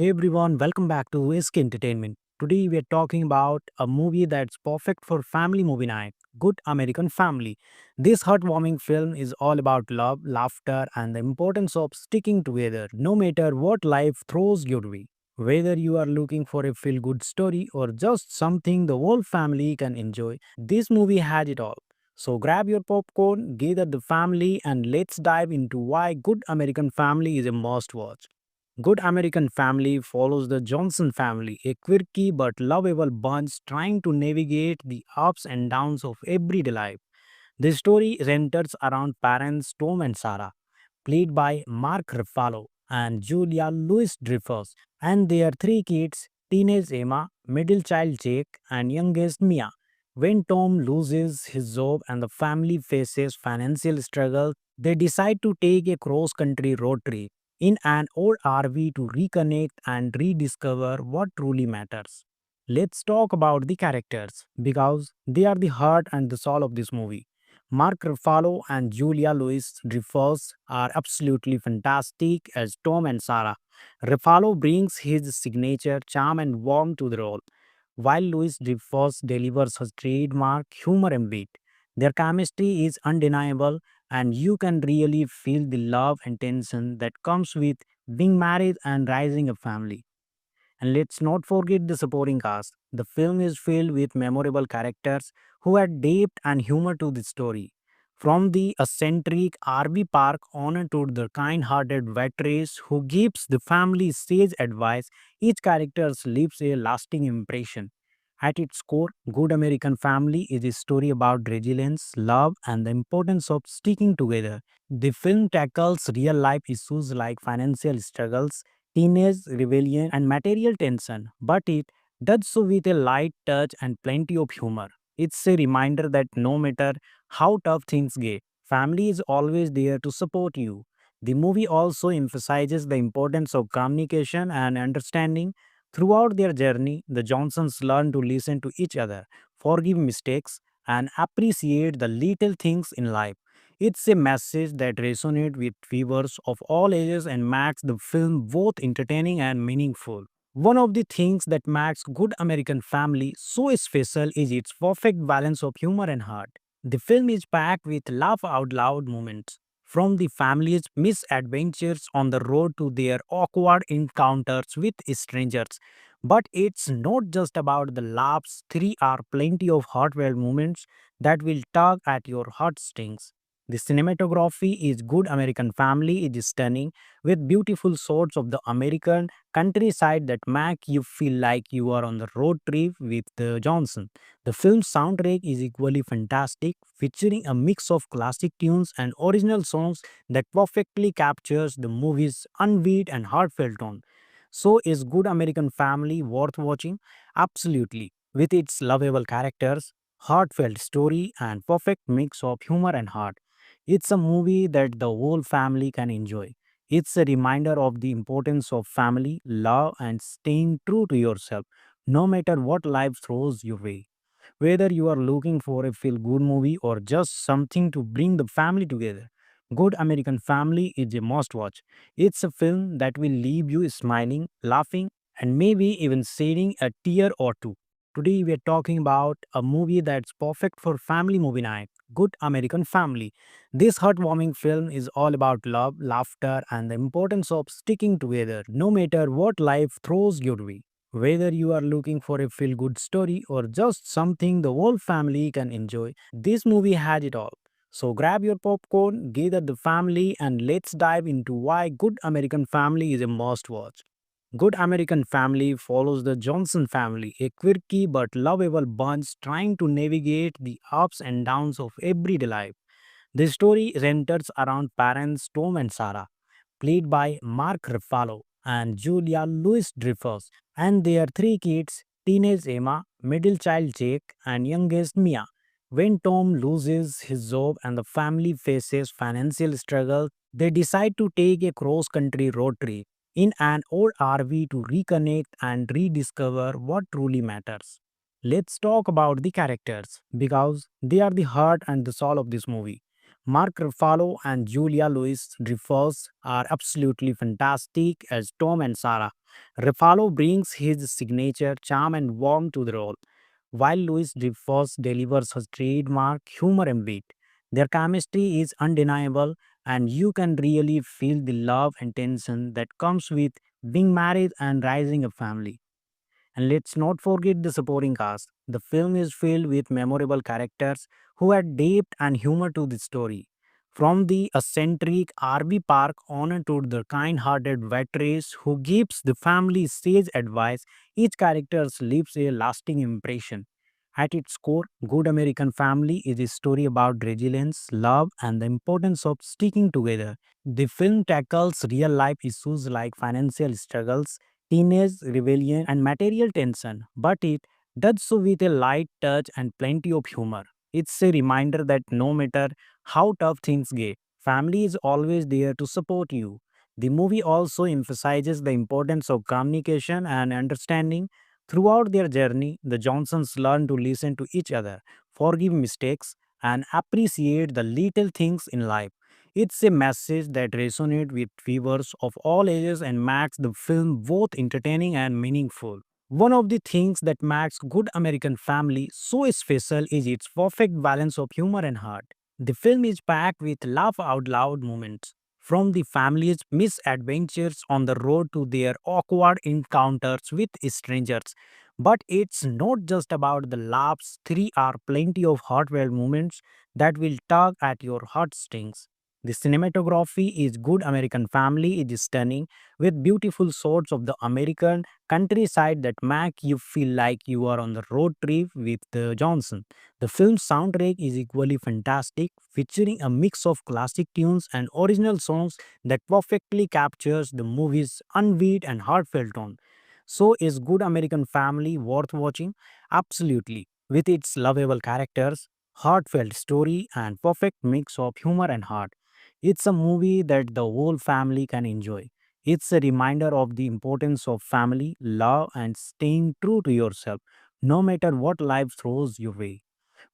Hey everyone, welcome back to SK Entertainment. Today we are talking about a movie that's perfect for family movie night, Good American Family. This heartwarming film is all about love, laughter, and the importance of sticking together no matter what life throws your way. Whether you are looking for a feel good story or just something the whole family can enjoy, this movie had it all. So grab your popcorn, gather the family, and let's dive into why Good American Family is a must watch. Good American Family follows the Johnson family, a quirky but lovable bunch trying to navigate the ups and downs of everyday life. The story centers around parents Tom and Sarah, played by Mark Ruffalo and Julia Louis-Dreyfus, and their three kids, teenage Emma, middle child Jake, and youngest Mia. When Tom loses his job and the family faces financial struggles, they decide to take a cross-country road trip in an old RV to reconnect and rediscover what truly matters. Let's talk about the characters because they are the heart and the soul of this movie. Mark Ruffalo and Julia Louis-Dreyfus are absolutely fantastic as Tom and Sarah. Ruffalo brings his signature charm and warmth to the role, while Louis-Dreyfus delivers his trademark humor and wit. Their chemistry is undeniable, and you can really feel the love and tension that comes with being married and raising a family. And let's not forget the supporting cast. The film is filled with memorable characters who add depth and humor to the story. From the eccentric RV park owner to the kind-hearted waitress who gives the family sage advice, each character leaves a lasting impression. At its core, Good American Family is a story about resilience, love, and the importance of sticking together. The film tackles real life issues like financial struggles, teenage rebellion, and material tension, but it does so with a light touch and plenty of humor. It's a reminder that no matter how tough things get, family is always there to support you. The movie also emphasizes the importance of communication and understanding. Throughout their journey, the Johnsons learn to listen to each other, forgive mistakes, and appreciate the little things in life. It's a message that resonates with viewers of all ages and makes the film both entertaining and meaningful. One of the things that makes Good American Family so special is its perfect balance of humor and heart. The film is packed with laugh out loud moments, from the family's misadventures on the road to their awkward encounters with strangers. But it's not just about the laughs, there are plenty of heartfelt moments that will tug at your heartstrings. The cinematography is Good American Family is stunning, with beautiful shots of the American countryside that make you feel like you are on the road trip with the Johnson. The film's soundtrack is equally fantastic, featuring a mix of classic tunes and original songs that perfectly captures the movie's unbeat and heartfelt tone. So, is Good American Family worth watching? Absolutely. With its lovable characters, heartfelt story, and perfect mix of humor and heart, it's a movie that the whole family can enjoy. It's a reminder of the importance of family, love, and staying true to yourself, no matter what life throws your way. Whether you are looking for a feel good movie or just something to bring the family together, Good American Family is a must watch. It's a film that will leave you smiling, laughing, and maybe even shedding a tear or two. Today we are talking about a movie that's perfect for family movie night, Good American Family. This heartwarming film is all about love, laughter, and the importance of sticking together no matter what life throws your way. Whether you are looking for a feel good story or just something the whole family can enjoy, this movie has it all. So grab your popcorn, gather the family, and let's dive into why Good American Family is a must watch. Good American Family follows the Johnson family, a quirky but lovable bunch trying to navigate the ups and downs of everyday life. The story centers around parents Tom and Sarah, played by Mark Ruffalo and Julia Louis-Dreyfus, and their three kids, teenage Emma, middle child Jake, and youngest Mia. When Tom loses his job and the family faces financial struggle, they decide to take a cross-country road trip in an old RV to reconnect and rediscover what truly matters. Let's talk about the characters because they are the heart and the soul of this movie. Mark Ruffalo and Julia Louis-Dreyfus are absolutely fantastic as Tom and Sarah. Ruffalo brings his signature charm and warmth to the role, while Louis-Dreyfus delivers her trademark humor and wit. Their chemistry is undeniable, and you can really feel the love and tension that comes with being married and raising a family. And let's not forget the supporting cast. The film is filled with memorable characters who add depth and humor to the story. From the eccentric RV Park owner to the kind hearted waitress who gives the family sage advice, each character leaves a lasting impression. At its core, Good American Family is a story about resilience, love, and the importance of sticking together. The film tackles real life issues like financial struggles, teenage rebellion, and material tension, but it does so with a light touch and plenty of humor. It's a reminder that no matter how tough things get, family is always there to support you. The movie also emphasizes the importance of communication and understanding. Throughout their journey, the Johnsons learn to listen to each other, forgive mistakes, and appreciate the little things in life. It's a message that resonates with viewers of all ages and makes the film both entertaining and meaningful. One of the things that makes Good American Family so special is its perfect balance of humor and heart. The film is packed with laugh out loud moments, from the family's misadventures on the road to their awkward encounters with strangers. But it's not just about the laughs, there are plenty of heartfelt moments that will tug at your heartstrings. The cinematography is Good American Family is stunning, with beautiful shots of the American countryside that make you feel like you are on the road trip with the Johnson. The film's soundtrack is equally fantastic, featuring a mix of classic tunes and original songs that perfectly captures the movie's unbeat and heartfelt tone. So, is Good American Family worth watching? Absolutely. With its lovable characters, heartfelt story, and perfect mix of humor and heart, it's a movie that the whole family can enjoy. It's a reminder of the importance of family, love, and staying true to yourself, no matter what life throws your way.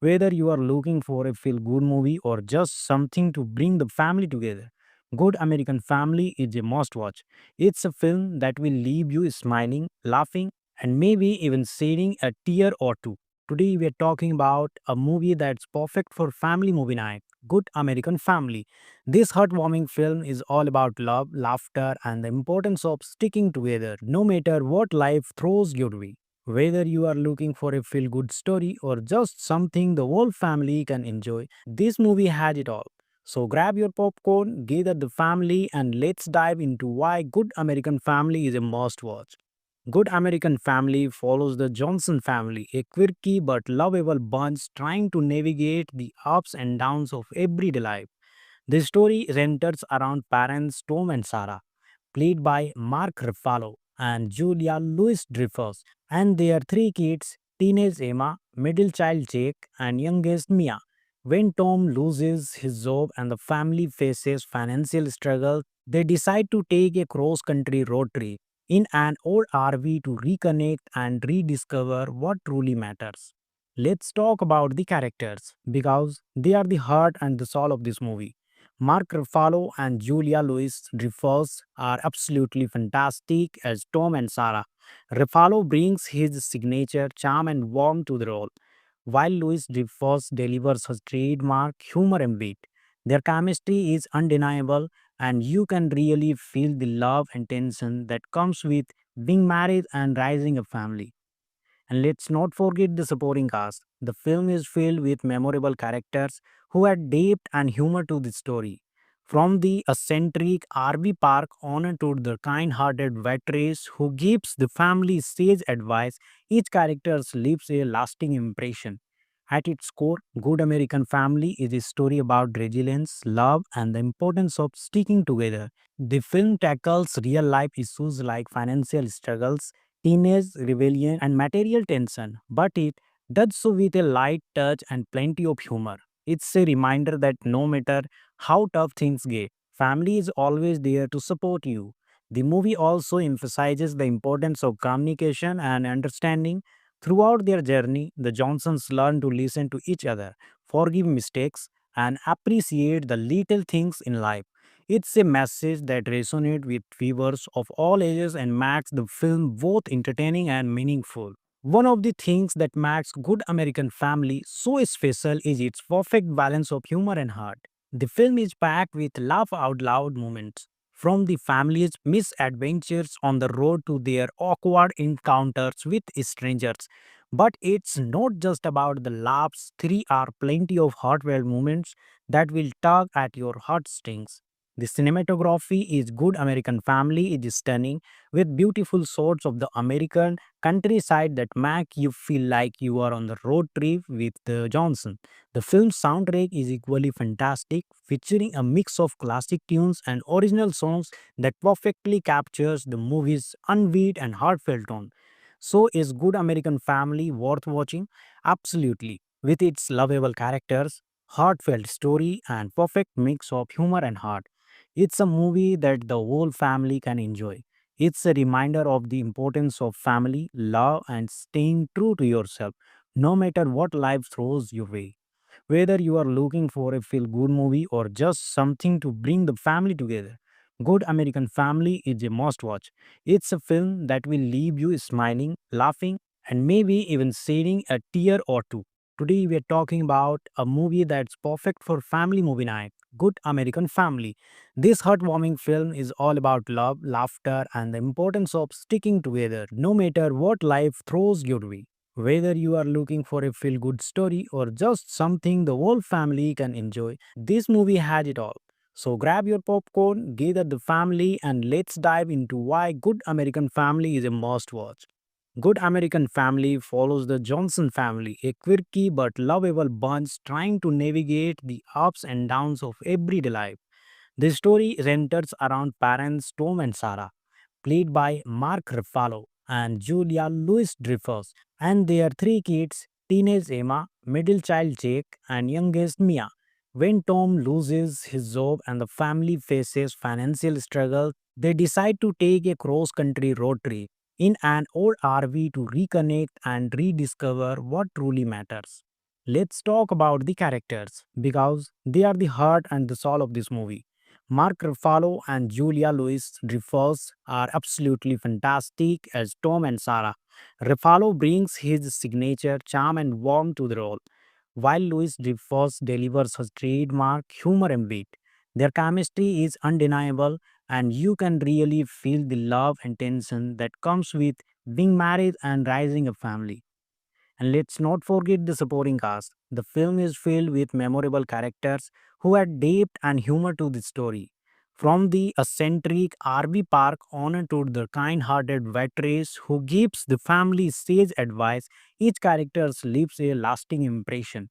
Whether you are looking for a feel good movie or just something to bring the family together, Good American Family is a must watch. It's a film that will leave you smiling, laughing, and maybe even shedding a tear or two. Today, we are talking about a movie that's perfect for family movie night, Good American Family. This heartwarming film is all about love, laughter, and the importance of sticking together no matter what life throws your way. Whether you are looking for a feel good story or just something the whole family can enjoy, this movie has it all. So grab your popcorn, gather the family, and let's dive into why Good American Family is a must watch. Good American Family follows the Johnson family, a quirky but lovable bunch trying to navigate the ups and downs of everyday life. The story centers around parents Tom and Sarah, played by Mark Ruffalo and Julia Louis-Dreyfus, and their three kids, teenage Emma, middle child Jake, and youngest Mia. When Tom loses his job and the family faces financial struggle, they decide to take a cross-country road trip in an old RV to reconnect and rediscover what truly matters. Let's talk about the characters because they are the heart and the soul of this movie. Mark Ruffalo and Julia Louis-Dreyfus are absolutely fantastic as Tom and Sarah. Ruffalo brings his signature charm and warmth to the role, while Louis-Dreyfus delivers his trademark humor and wit. Their chemistry is undeniable, and you can really feel the love and tension that comes with being married and raising a family. And let's not forget the supporting cast. The film is filled with memorable characters who add depth and humor to the story. From the eccentric RV Park owner to the kind hearted waitress who gives the family sage advice, each character leaves a lasting impression. At its core, Good American Family is a story about resilience, love, and the importance of sticking together. The film tackles real life issues like financial struggles, teenage rebellion, and material tension, but it does so with a light touch and plenty of humor. It's a reminder that no matter how tough things get, family is always there to support you. The movie also emphasizes the importance of communication and understanding. Throughout their journey, the Johnsons learn to listen to each other, forgive mistakes, and appreciate the little things in life. It's a message that resonates with viewers of all ages and makes the film both entertaining and meaningful. One of the things that makes Good American Family so special is its perfect balance of humor and heart. The film is packed with laugh out loud moments, from the family's misadventures on the road to their awkward encounters with strangers. But it's not just about the laughs, there are plenty of heartfelt moments that will tug at your heartstrings. The cinematography is Good American Family is stunning, with beautiful shots of the American countryside that make you feel like you are on the road trip with Johnson. The film's soundtrack is equally fantastic, featuring a mix of classic tunes and original songs that perfectly captures the movie's unbeat and heartfelt tone. So, is Good American Family worth watching? Absolutely. With its lovable characters, heartfelt story, and perfect mix of humor and heart, it's a movie that the whole family can enjoy. It's a reminder of the importance of family, love, and staying true to yourself, no matter what life throws your way. Whether you are looking for a feel good movie or just something to bring the family together, Good American Family is a must watch. It's a film that will leave you smiling, laughing, and maybe even shedding a tear or two. Today we are talking about a movie that's perfect for family movie night, Good American Family. This heartwarming film is all about love, laughter, and the importance of sticking together no matter what life throws your way. Whether you are looking for a feel good story or just something the whole family can enjoy, this movie has it all. So grab your popcorn, gather the family, and let's dive into why Good American Family is a must watch. Good American Family follows the Johnson family, a quirky but lovable bunch trying to navigate the ups and downs of everyday life. The story centers around parents Tom and Sarah, played by Mark Ruffalo and Julia Louis-Dreyfus, and their three kids, teenage Emma, middle child Jake, and youngest Mia. When Tom loses his job and the family faces financial struggle, they decide to take a cross-country road trip in an old RV to reconnect and rediscover what truly matters. Let's talk about the characters because they are the heart and the soul of this movie. Mark Ruffalo and Julia Louis-Dreyfus are absolutely fantastic as Tom and Sarah. Ruffalo brings his signature charm and warmth to the role, while Louis-Dreyfus delivers his trademark humor and wit. Their chemistry is undeniable, and you can really feel the love and tension that comes with being married and raising a family. And let's not forget the supporting cast. The film is filled with memorable characters who add depth and humor to the story. From the eccentric RV park owner to the kind-hearted waitress who gives the family sage advice, each character leaves a lasting impression.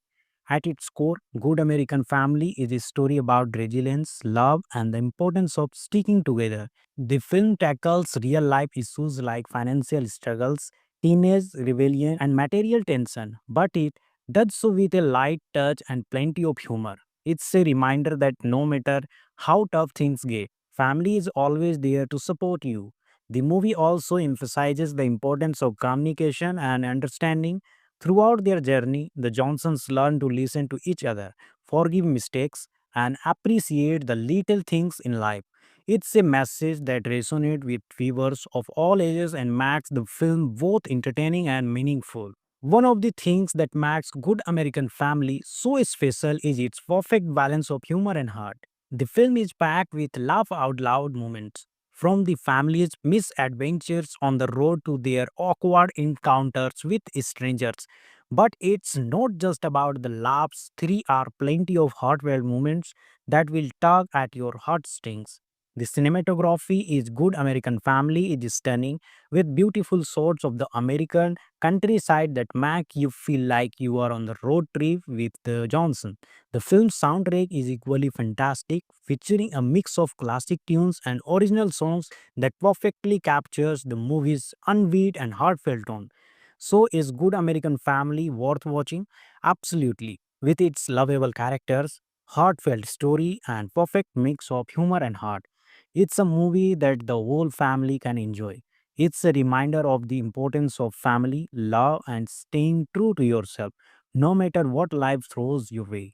At its core, Good American Family is a story about resilience, love, and the importance of sticking together. The film tackles real life issues like financial struggles, teenage rebellion, and material tension, but it does so with a light touch and plenty of humor. It's a reminder that no matter how tough things get, family is always there to support you. The movie also emphasizes the importance of communication and understanding. Throughout their journey, the Johnsons learn to listen to each other, forgive mistakes, and appreciate the little things in life. It's a message that resonates with viewers of all ages and makes the film both entertaining and meaningful. One of the things that makes Good American Family so special is its perfect balance of humor and heart. The film is packed with laugh out loud moments, from the family's misadventures on the road to their awkward encounters with strangers. But it's not just about the laughs, there are plenty of heartfelt moments that will tug at your heartstrings. The cinematography is Good American Family is stunning, with beautiful shots of the American countryside that make you feel like you are on the road trip with Johnson. The film's soundtrack is equally fantastic, featuring a mix of classic tunes and original songs that perfectly captures the movie's unbeat and heartfelt tone. So, is Good American Family worth watching? Absolutely. With its lovable characters, heartfelt story, and perfect mix of humor and heart, it's a movie that the whole family can enjoy. It's a reminder of the importance of family, love, and staying true to yourself, no matter what life throws your way.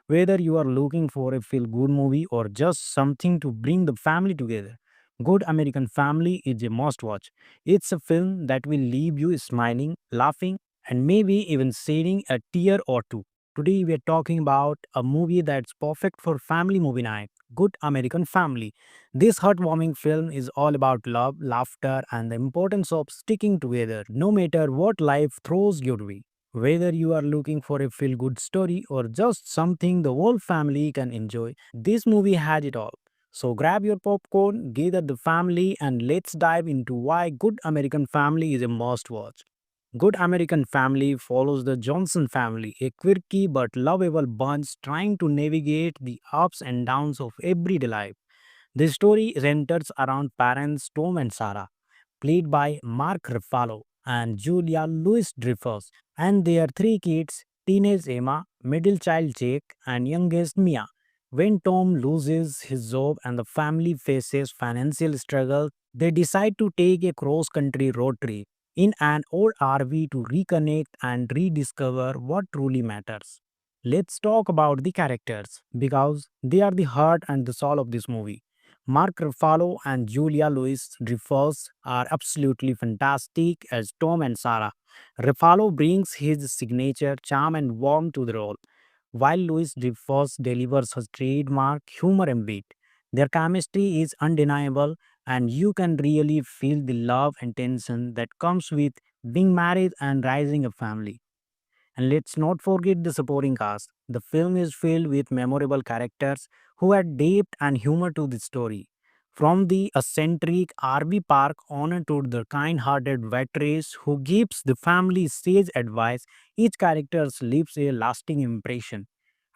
Whether you are looking for a feel good movie or just something to bring the family together, Good American Family is a must watch. It's a film that will leave you smiling, laughing, and maybe even shedding a tear or two. Today we are talking about a movie that's perfect for family movie night, Good American Family. This heartwarming film is all about love, laughter, and the importance of sticking together no matter what life throws your way. Whether you are looking for a feel good story or just something the whole family can enjoy, this movie has it all. So grab your popcorn, gather the family, and let's dive into why Good American Family is a must watch. Good American Family follows the Johnson family, a quirky but lovable bunch trying to navigate the ups and downs of everyday life. The story centers around parents Tom and Sarah, played by Mark Ruffalo and Julia Louis-Dreyfus, and their three kids, teenage Emma, middle child Jake, and youngest Mia. When Tom loses his job and the family faces financial struggle, they decide to take a cross-country road trip in an old RV to reconnect and rediscover what truly matters. Let's talk about the characters because they are the heart and the soul of this movie. Mark Ruffalo and Julia Louis-Dreyfus are absolutely fantastic as Tom and Sarah. Ruffalo brings his signature charm and warmth to the role, while Louis-Dreyfus delivers his trademark humor and wit. Their chemistry is undeniable, and you can really feel the love and tension that comes with being married and raising a family. And let's not forget the supporting cast. The film is filled with memorable characters who add depth and humor to the story. From the eccentric RV park owner to the kind-hearted waitress who gives the family sage advice, each character leaves a lasting impression.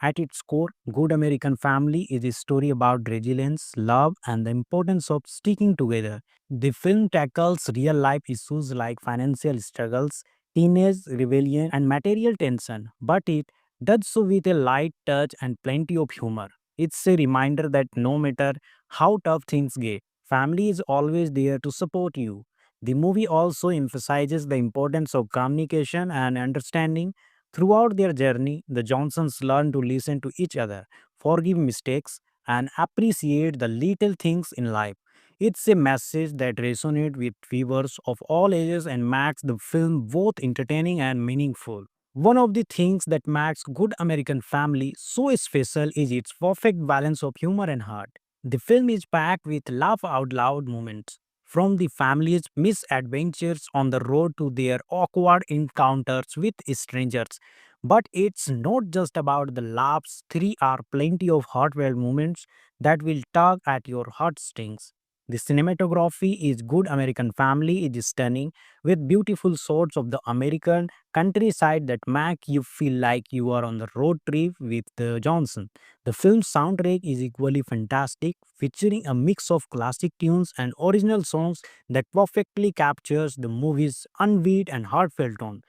At its core, Good American Family is a story about resilience, love, and the importance of sticking together. The film tackles real life issues like financial struggles, teenage rebellion, and material tension, but it does so with a light touch and plenty of humor. It's a reminder that no matter how tough things get, family is always there to support you. The movie also emphasizes the importance of communication and understanding. Throughout their journey, the Johnsons learn to listen to each other, forgive mistakes, and appreciate the little things in life. It's a message that resonates with viewers of all ages and makes the film both entertaining and meaningful. One of the things that makes Good American Family so special is its perfect balance of humor and heart. The film is packed with laugh out loud moments, from the family's misadventures on the road to their awkward encounters with strangers. But it's not just about the laughs, there are plenty of heartfelt moments that will tug at your heartstrings. The cinematography is Good American Family is stunning, with beautiful shots of the American countryside that make you feel like you are on the road trip with the Johnson. The film's soundtrack is equally fantastic, featuring a mix of classic tunes and original songs that perfectly captures the movie's unbeat and heartfelt tone.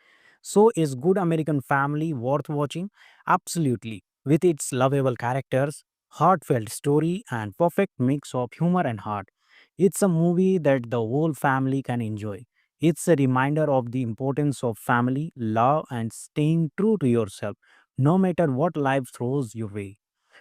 So is Good American Family worth watching? Absolutely. With its lovable characters, heartfelt story, and perfect mix of humor and heart. It's a movie that the whole family can enjoy. It's a reminder of the importance of family, love, and staying true to yourself, no matter what life throws your way.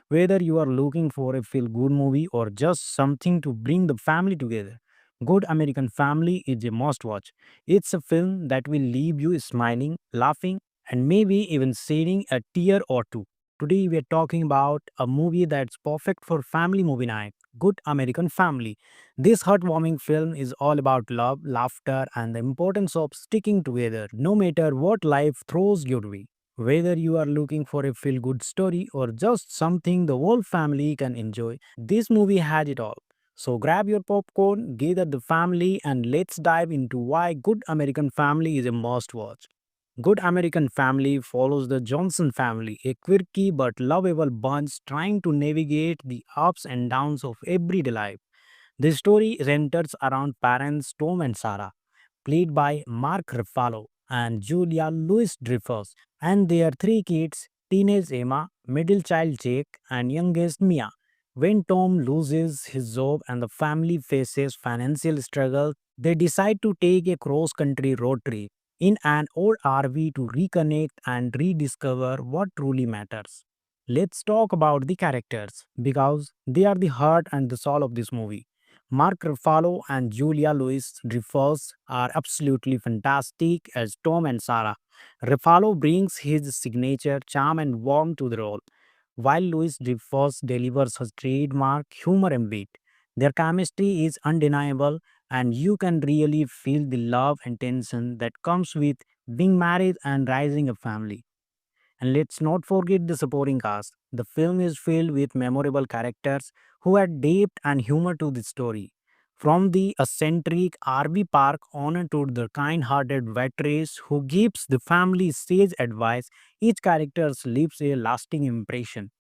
Whether you are looking for a feel good movie or just something to bring the family together, Good American Family is a must watch. It's a film that will leave you smiling, laughing, and maybe even shedding a tear or two. Today we are talking about a movie that's perfect for family movie night, Good American Family. This heartwarming film is all about love, laughter, and the importance of sticking together no matter what life throws your way. Whether you are looking for a feel good story or just something the whole family can enjoy, this movie has it all. So grab your popcorn, gather the family, and let's dive into why Good American Family is a must watch. Good American Family follows the Johnson family, a quirky but lovable bunch trying to navigate the ups and downs of everyday life. The story centers around parents Tom and Sarah, played by Mark Ruffalo and Julia Louis-Dreyfus, and their three kids, teenage Emma, middle child Jake, and youngest Mia. When Tom loses his job and the family faces financial struggle, they decide to take a cross-country road trip in an old RV to reconnect and rediscover what truly matters. Let's talk about the characters because they are the heart and the soul of this movie. Mark Ruffalo and Julia Louis-Dreyfus are absolutely fantastic as Tom and Sarah. Ruffalo brings his signature charm and warmth to the role, while Louis-Dreyfus delivers his trademark humor and wit. Their chemistry is undeniable, and you can really feel the love and tension that comes with being married and raising a family. And let's not forget the supporting cast. The film is filled with memorable characters who add depth and humor to the story. From the eccentric RV Park owner to the kind-hearted waitress who gives the family sage advice, each character leaves a lasting impression.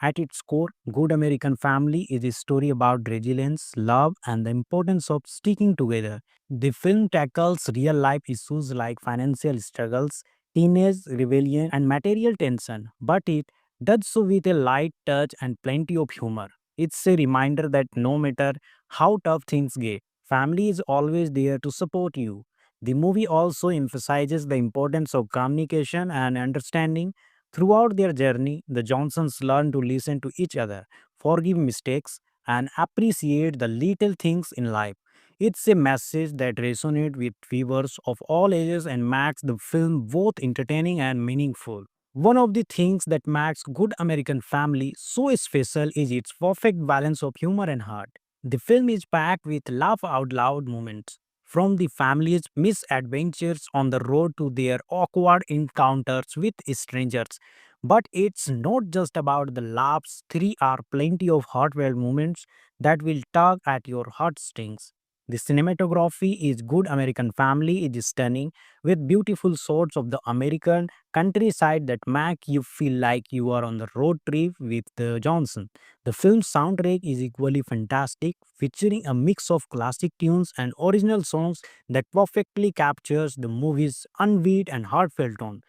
At its core, Good American Family is a story about resilience, love, and the importance of sticking together. The film tackles real life issues like financial struggles, teenage rebellion, and material tension, but it does so with a light touch and plenty of humor. It's a reminder that no matter how tough things get, family is always there to support you. The movie also emphasizes the importance of communication and understanding. Throughout their journey, the Johnsons learn to listen to each other, forgive mistakes, and appreciate the little things in life. It's a message that resonates with viewers of all ages and makes the film both entertaining and meaningful. One of the things that makes Good American Family so special is its perfect balance of humor and heart. The film is packed with laugh out loud moments, from the family's misadventures on the road to their awkward encounters with strangers. But it's not just about the laughs, there are plenty of heartfelt moments that will tug at your heartstrings. The cinematography is Good American Family is stunning, with beautiful shots of the American countryside that make you feel like you are on the road trip with Johnson. The film's soundtrack is equally fantastic, featuring a mix of classic tunes and original songs that perfectly captures the movie's unbeat and heartfelt tone.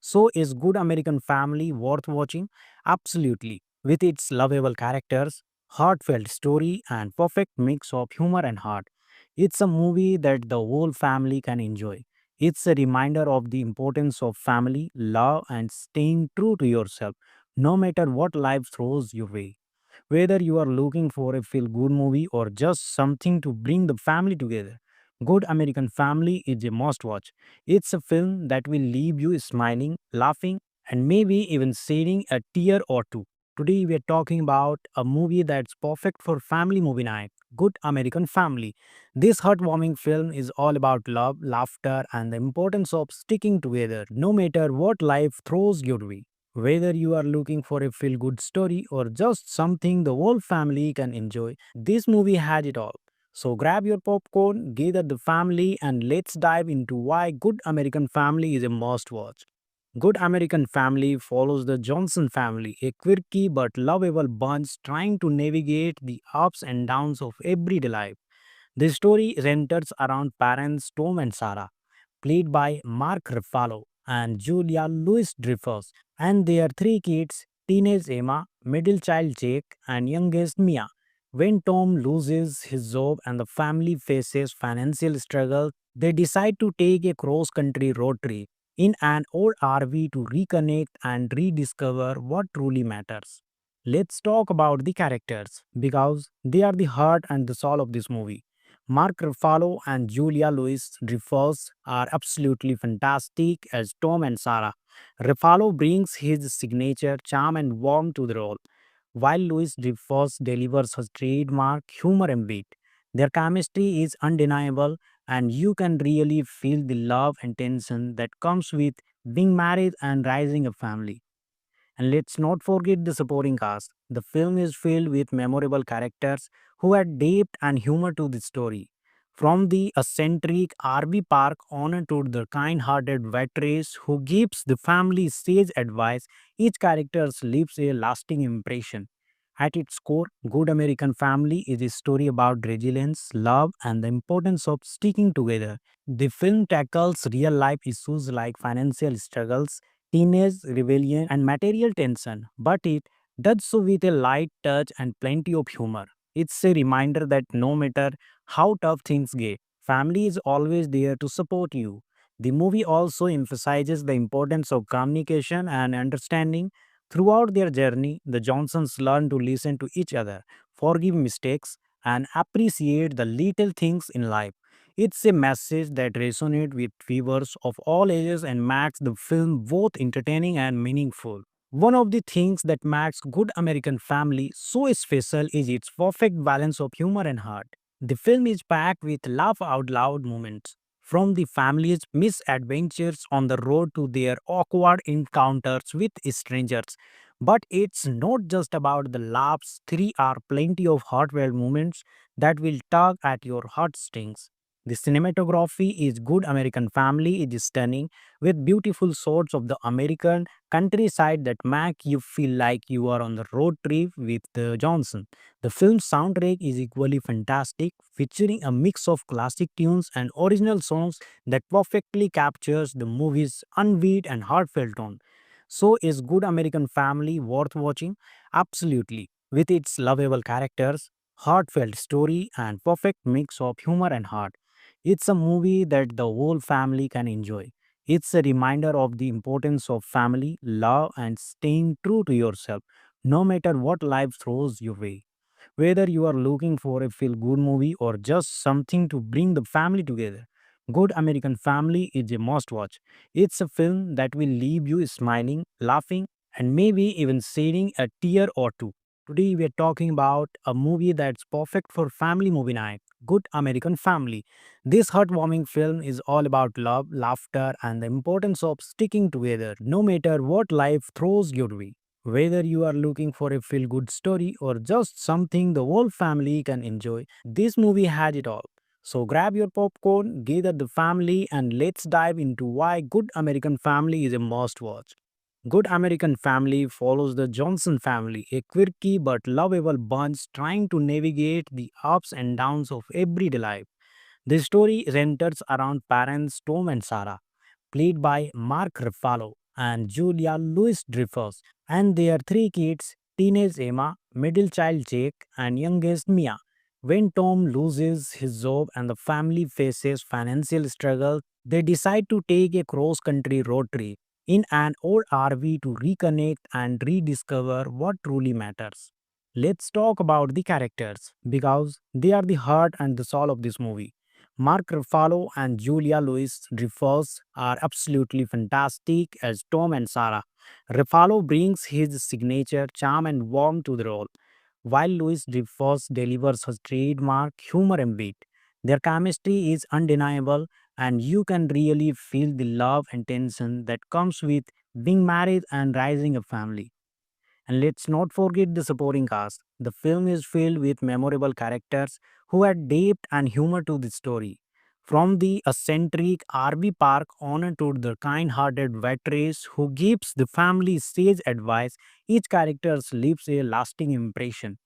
So, is Good American Family worth watching? Absolutely. With its lovable characters, heartfelt story, and perfect mix of humor and heart, it's a movie that the whole family can enjoy. It's a reminder of the importance of family, love, and staying true to yourself, no matter what life throws your way. Whether you are looking for a feel good movie or just something to bring the family together, Good American Family is a must watch. It's a film that will leave you smiling, laughing, and maybe even shedding a tear or two. Today we are talking about a movie that's perfect for family movie night, Good American Family. This heartwarming film is all about love, laughter, and the importance of sticking together no matter what life throws your way. Whether you are looking for a feel good story or just something the whole family can enjoy, this movie has it all. So grab your popcorn, gather the family, and let's dive into why Good American Family is a must watch. Good American Family follows the Johnson family, a quirky but lovable bunch trying to navigate the ups and downs of everyday life. The story centers around parents Tom and Sarah, played by Mark Ruffalo and Julia Louis-Dreyfus, and their three kids, teenage Emma, middle child Jake, and youngest Mia. When Tom loses his job and the family faces financial struggle, they decide to take a cross-country road trip in an old RV to reconnect and rediscover what truly matters. Let's talk about the characters because they are the heart and the soul of this movie. Mark Ruffalo and Julia Louis-Dreyfus are absolutely fantastic as Tom and Sarah. Ruffalo brings his signature charm and warmth to the role, while Louis-Dreyfus delivers his trademark humor and wit. Their chemistry is undeniable, and you can really feel the love and tension that comes with being married and raising a family. And let's not forget the supporting cast. The film is filled with memorable characters who add depth and humor to the story. From the eccentric RV Park owner to the kind-hearted waitress who gives the family sage advice, each character leaves a lasting impression. At its core, Good American Family is a story about resilience, love, and the importance of sticking together. The film tackles real life issues like financial struggles, teenage rebellion, and material tension, but it does so with a light touch and plenty of humor. It's a reminder that no matter how tough things get, family is always there to support you. The movie also emphasizes the importance of communication and understanding. Throughout their journey, the Johnsons learn to listen to each other, forgive mistakes, and appreciate the little things in life. It's a message that resonates with viewers of all ages and makes the film both entertaining and meaningful. One of the things that makes Good American Family so special is its perfect balance of humor and heart. The film is packed with laugh out loud moments, from the family's misadventures on the road to their awkward encounters with strangers. But it's not just about the laughs, there are plenty of heartfelt moments that will tug at your heartstrings. The cinematography is Good American Family is stunning, with beautiful shots of the American countryside that make you feel like you are on the road trip with Johnson. The film's soundtrack is equally fantastic, featuring a mix of classic tunes and original songs that perfectly captures the movie's unbeat and heartfelt tone. So, is Good American Family worth watching? Absolutely. With its lovable characters, heartfelt story, and perfect mix of humor and heart, it's a movie that the whole family can enjoy. It's a reminder of the importance of family, love, and staying true to yourself, no matter what life throws your way. Whether you are looking for a feel good movie or just something to bring the family together, Good American Family is a must watch. It's a film that will leave you smiling, laughing, and maybe even shedding a tear or two. Today we are talking about a movie that's perfect for family movie night, Good American Family. This heartwarming film is all about love, laughter, and the importance of sticking together no matter what life throws your way. Whether you are looking for a feel good story or just something the whole family can enjoy, this movie has it all. So grab your popcorn, gather the family, and let's dive into why Good American Family is a must watch. Good American Family follows the Johnson family, a quirky but lovable bunch trying to navigate the ups and downs of everyday life. The story centers around parents Tom and Sarah, played by Mark Ruffalo and Julia Louis-Dreyfus, and their three kids, teenage Emma, middle child Jake, and youngest Mia. When Tom loses his job and the family faces financial struggle, they decide to take a cross-country road trip in an old RV to reconnect and rediscover what truly matters. Let's talk about the characters because they are the heart and the soul of this movie. Mark Ruffalo and Julia Louis-Dreyfus are absolutely fantastic as Tom and Sarah. Ruffalo brings his signature charm and warmth to the role, while Louis-Dreyfus delivers his trademark humor and wit. Their chemistry is undeniable, and you can really feel the love and tension that comes with being married and raising a family. And let's not forget the supporting cast. The film is filled with memorable characters who add depth and humor to the story. From the eccentric RV park owner to the kind-hearted waitress who gives the family sage advice, each character leaves a lasting impression.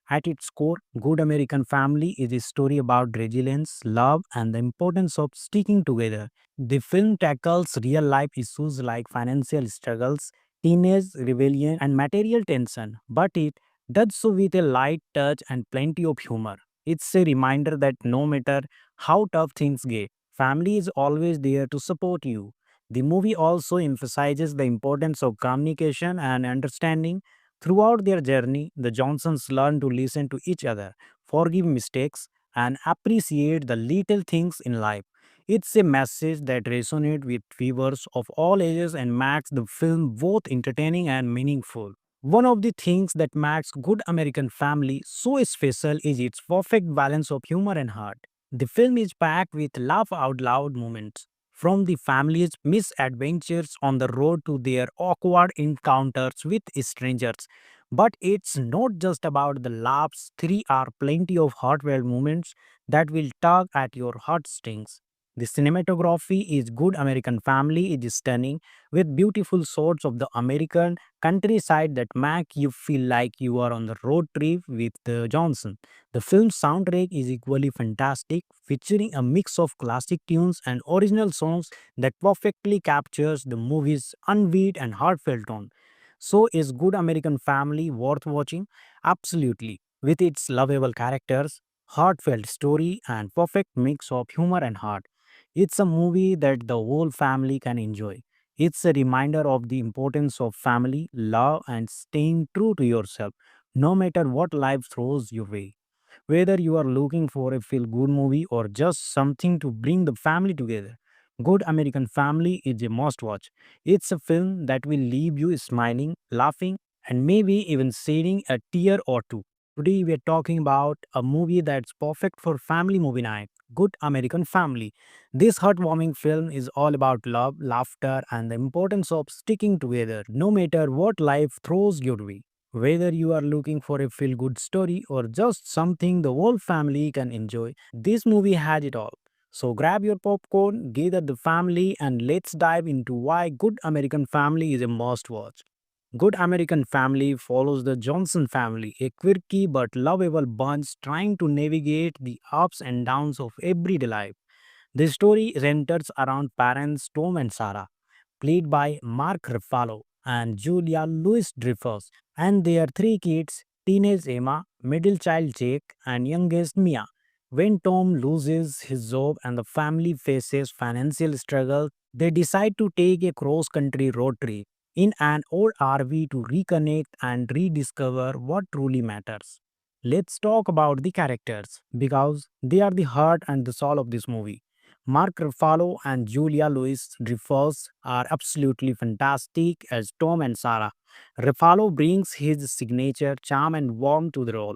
At its core, Good American Family is a story about resilience, love, and the importance of sticking together. The film tackles real life issues like financial struggles, teenage rebellion, and material tension, but it does so with a light touch and plenty of humor. It's a reminder that no matter how tough things get, family is always there to support you. The movie also emphasizes the importance of communication and understanding. Throughout their journey, the Johnsons learn to listen to each other, forgive mistakes, and appreciate the little things in life. It's a message that resonates with viewers of all ages and makes the film both entertaining and meaningful. One of the things that makes Good American Family so special is its perfect balance of humor and heart. The film is packed with laugh out loud moments, from the family's misadventures on the road to their awkward encounters with strangers. But it's not just about the laughs, there are plenty of heartfelt moments that will tug at your heartstrings. The cinematography is Good American Family is stunning, with beautiful shots of the American countryside that make you feel like you are on the road trip with Johnson. The film's soundtrack is equally fantastic, featuring a mix of classic tunes and original songs that perfectly captures the movie's unbeat and heartfelt tone. So, is Good American Family worth watching? Absolutely. With its lovable characters, heartfelt story, and perfect mix of humor and heart, it's a movie that the whole family can enjoy. It's a reminder of the importance of family, love, and staying true to yourself, no matter what life throws your way. Whether you are looking for a feel good movie or just something to bring the family together, Good American Family is a must watch. It's a film that will leave you smiling, laughing, and maybe even shedding a tear or two. Today we are talking about a movie that's perfect for family movie night, Good American Family. This heartwarming film is all about love, laughter, and the importance of sticking together no matter what life throws your way. Whether you are looking for a feel good story or just something the whole family can enjoy, this movie has it all. So grab your popcorn, gather the family, and let's dive into why Good American Family is a must watch. Good American Family follows the Johnson family, a quirky but lovable bunch trying to navigate the ups and downs of everyday life. The story centers around parents Tom and Sarah, played by Mark Ruffalo and Julia Louis-Dreyfus, and their three kids, teenage Emma, middle child Jake, and youngest Mia. When Tom loses his job and the family faces financial struggle, they decide to take a cross-country road trip in an old RV to reconnect and rediscover what truly matters. Let's talk about the characters because they are the heart and the soul of this movie. Mark Ruffalo and Julia Louis-Dreyfus are absolutely fantastic as Tom and Sarah. Ruffalo brings his signature charm and warmth to the role,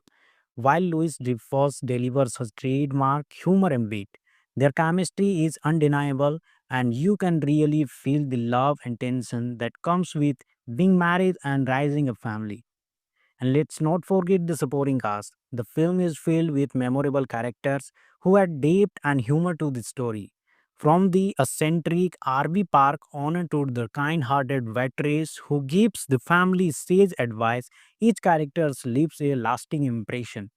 while Louis-Dreyfus delivers his trademark humor and wit. Their chemistry is undeniable, and you can really feel the love and tension that comes with being married and raising a family. And let's not forget the supporting cast. The film is filled with memorable characters who add depth and humor to the story. From the eccentric RV park owner to the kind-hearted waitress who gives the family sage advice, each character leaves a lasting impression.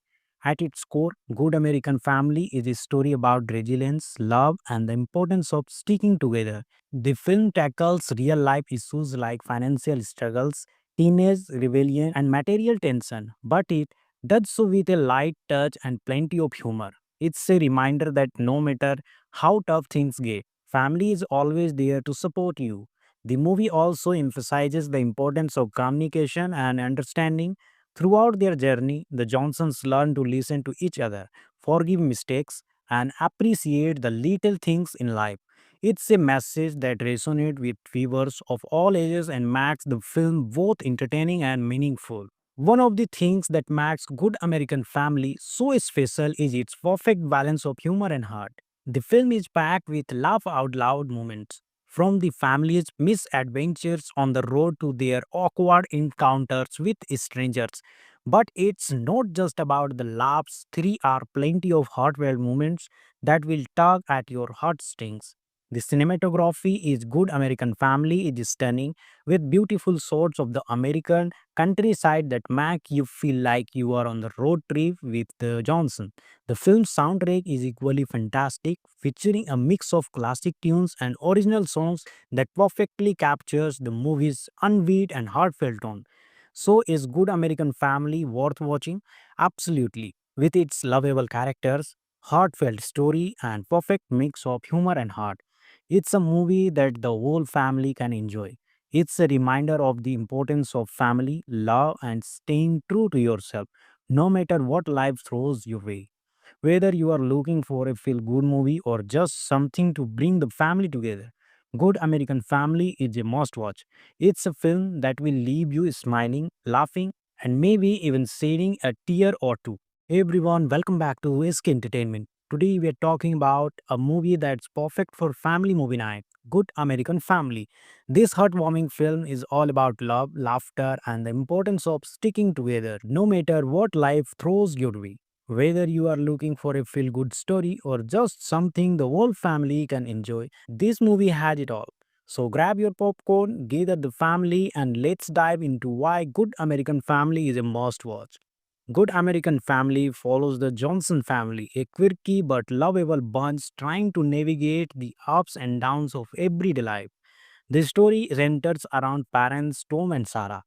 At its core, Good American Family is a story about resilience, love, and the importance of sticking together. The film tackles real life issues like financial struggles, teenage rebellion, and material tension, but it does so with a light touch and plenty of humor. It's a reminder that no matter how tough things get, family is always there to support you. The movie also emphasizes the importance of communication and understanding. Throughout their journey, the Johnsons learn to listen to each other, forgive mistakes, and appreciate the little things in life. It's a message that resonates with viewers of all ages and makes the film both entertaining and meaningful. One of the things that makes Good American Family so special is its perfect balance of humor and heart. The film is packed with laugh out loud moments, from the family's misadventures on the road to their awkward encounters with strangers. But it's not just about the laughs, there are plenty of heartfelt moments that will tug at your heartstrings. The cinematography is Good American Family is stunning, with beautiful shots of the American countryside that make you feel like you are on the road trip with the Johnson. The film's soundtrack is equally fantastic, featuring a mix of classic tunes and original songs that perfectly captures the movie's unbeat and heartfelt tone. So, is Good American Family worth watching? Absolutely. With its lovable characters, heartfelt story, and perfect mix of humor and heart, it's a movie that the whole family can enjoy. It's a reminder of the importance of family, love, and staying true to yourself, no matter what life throws your way. Whether you are looking for a feel good movie or just something to bring the family together, Good American Family is a must watch. It's a film that will leave you smiling, laughing, and maybe even shedding a tear or two. Hey everyone, welcome back to SK Entertainment. Today we are talking about a movie that's perfect for family movie night, Good American Family. This heartwarming film is all about love, laughter, and the importance of sticking together no matter what life throws your way. Whether you are looking for a feel good story or just something the whole family can enjoy, this movie has it all. So grab your popcorn, gather the family, and let's dive into why Good American Family is a must watch. Good American Family follows the Johnson family, a quirky but lovable bunch trying to navigate the ups and downs of everyday life. The story centers around parents Tom and Sarah,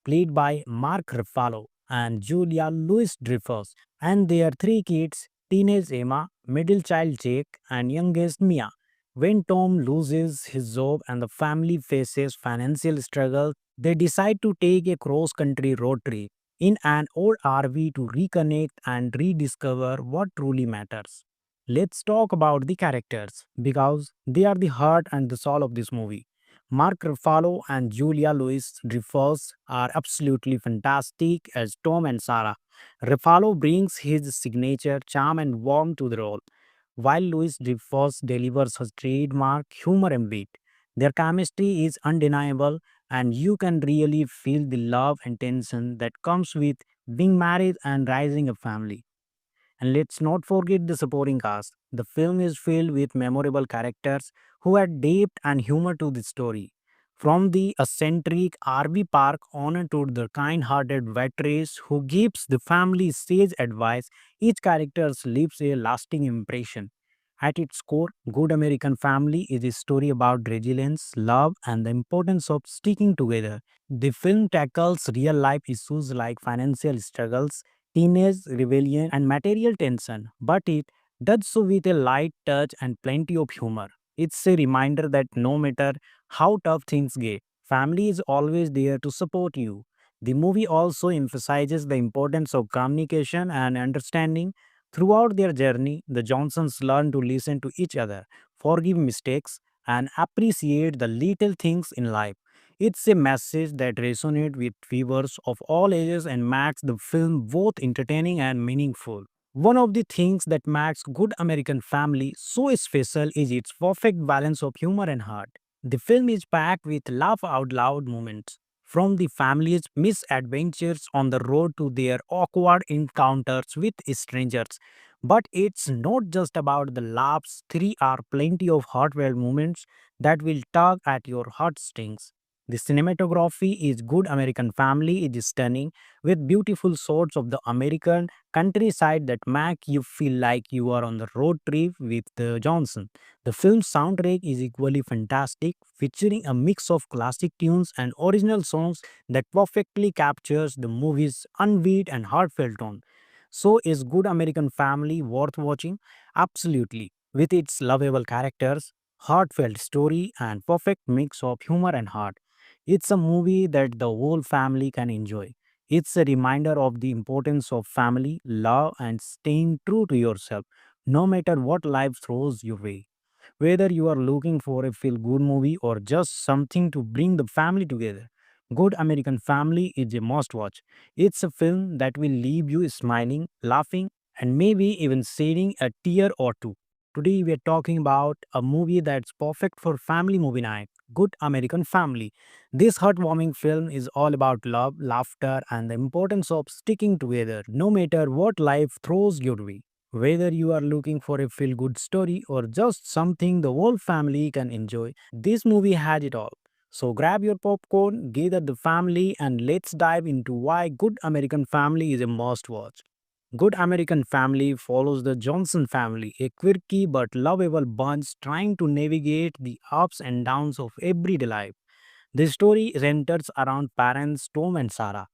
played by Mark Ruffalo and Julia Louis-Dreyfus, and their three kids, teenage Emma, middle child Jake, and youngest Mia. When Tom loses his job and the family faces financial struggle, they decide to take a cross country road trip in an old RV to reconnect and rediscover what truly matters. Let's talk about the characters because they are the heart and the soul of this movie. Mark Ruffalo and Julia Louis-Dreyfus are absolutely fantastic as Tom and Sarah. Ruffalo brings his signature charm and warmth to the role, while Louis Dreyfus delivers her trademark humor and wit. Their chemistry is undeniable, and you can really feel the love and tension that comes with being married and raising a family. And let's not forget the supporting cast. The film is filled with memorable characters who add depth and humor to the story. From the eccentric RV park owner to the kind-hearted waitress who gives the family sage advice, each character leaves a lasting impression. At its core, Good American Family is a story about resilience, love, and the importance of sticking together. The film tackles real life issues like financial struggles, teenage rebellion, and material tension, but it does so with a light touch and plenty of humor. It's a reminder that no matter how tough things get, family is always there to support you. The movie also emphasizes the importance of communication and understanding. Throughout their journey, the Johnsons learn to listen to each other, forgive mistakes, and appreciate the little things in life. It's a message that resonates with viewers of all ages and makes the film both entertaining and meaningful. One of the things that makes Good American Family so special is its perfect balance of humor and heart. The film is packed with laugh out loud moments, from the family's misadventures on the road to their awkward encounters with strangers. But it's not just about the laughs, there are plenty of heartfelt moments that will tug at your heartstrings. The cinematography is Good American Family is stunning, with beautiful shots of the American countryside that make you feel like you are on the road trip with the Johnson. The film's soundtrack is equally fantastic, featuring a mix of classic tunes and original songs that perfectly captures the movie's unbeat and heartfelt tone. So, is Good American Family worth watching? Absolutely. With its lovable characters, heartfelt story, and perfect mix of humor and heart, it's a movie that the whole family can enjoy. It's a reminder of the importance of family, love, and staying true to yourself, no matter what life throws your way. Whether you are looking for a feel good movie or just something to bring the family together, Good American Family is a must watch. It's a film that will leave you smiling, laughing, and maybe even shedding a tear or two. Today we are talking about a movie that's perfect for family movie night, Good American Family. This heartwarming film is all about love, laughter, and the importance of sticking together no matter what life throws your way. Whether you are looking for a feel good story or just something the whole family can enjoy, this movie has it all. So grab your popcorn, gather the family, and let's dive into why Good American Family is a must watch. Good American Family follows the Johnson family, a quirky but lovable bunch trying to navigate the ups and downs of everyday life. The story centers around parents Tom and Sarah,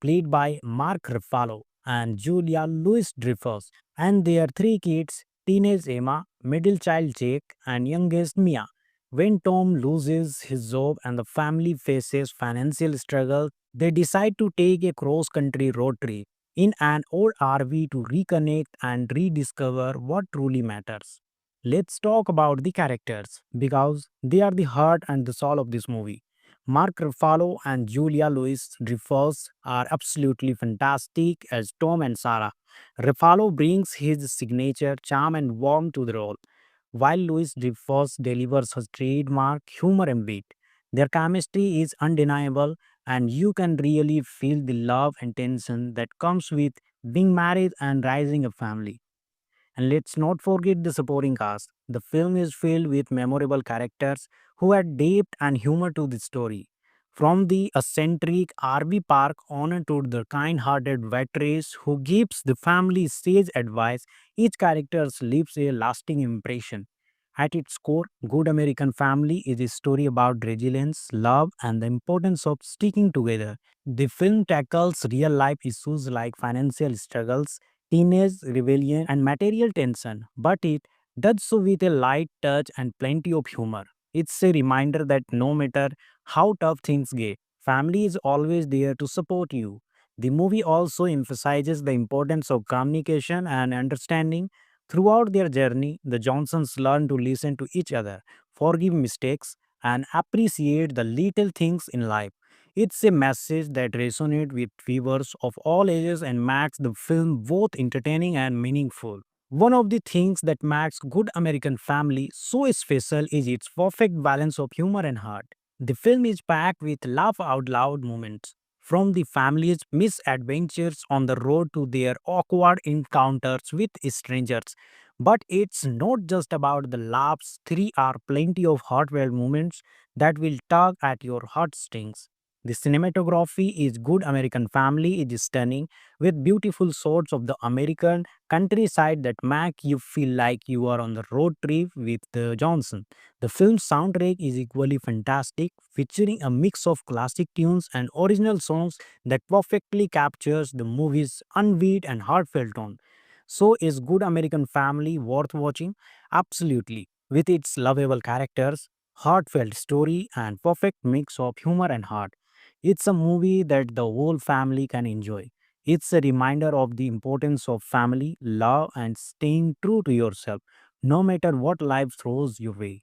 played by Mark Ruffalo and Julia Louis-Dreyfus, and their three kids, teenage Emma, middle child Jake, and youngest Mia. When Tom loses his job and the family faces financial struggle, they decide to take a cross-country road trip in an old RV to reconnect and rediscover what truly matters. Let's talk about the characters because they are the heart and the soul of this movie. Mark Ruffalo and Julia Louis-Dreyfus are absolutely fantastic as Tom and Sarah. Ruffalo brings his signature charm and warmth to the role, while Louis-Dreyfus delivers his trademark humor and wit. Their chemistry is undeniable, and you can really feel the love and tension that comes with being married and raising a family. And let's not forget the supporting cast. The film is filled with memorable characters who add depth and humor to the story. From the eccentric RV park owner to the kind-hearted waitress who gives the family sage advice, each character leaves a lasting impression. At its core, Good American Family is a story about resilience, love, and the importance of sticking together. The film tackles real life issues like financial struggles, teenage rebellion, and material tension, but it does so with a light touch and plenty of humor. It's a reminder that no matter how tough things get, family is always there to support you. The movie also emphasizes the importance of communication and understanding. Throughout their journey, the Johnsons learn to listen to each other, forgive mistakes, and appreciate the little things in life. It's a message that resonates with viewers of all ages and makes the film both entertaining and meaningful. One of the things that makes Good American Family so special is its perfect balance of humor and heart. The film is packed with laugh out loud moments, from the family's misadventures on the road to their awkward encounters with strangers. But it's not just about the laughs, there are plenty of heartfelt moments that will tug at your heartstrings. The cinematography is Good American Family is stunning, with beautiful shots of the American countryside that make you feel like you are on the road trip with Johnson. The film's soundtrack is equally fantastic, featuring a mix of classic tunes and original songs that perfectly captures the movie's unbeat and heartfelt tone. So, is Good American Family worth watching? Absolutely. With its lovable characters, heartfelt story, and perfect mix of humor and heart, it's a movie that the whole family can enjoy. It's a reminder of the importance of family, love, and staying true to yourself, no matter what life throws your way.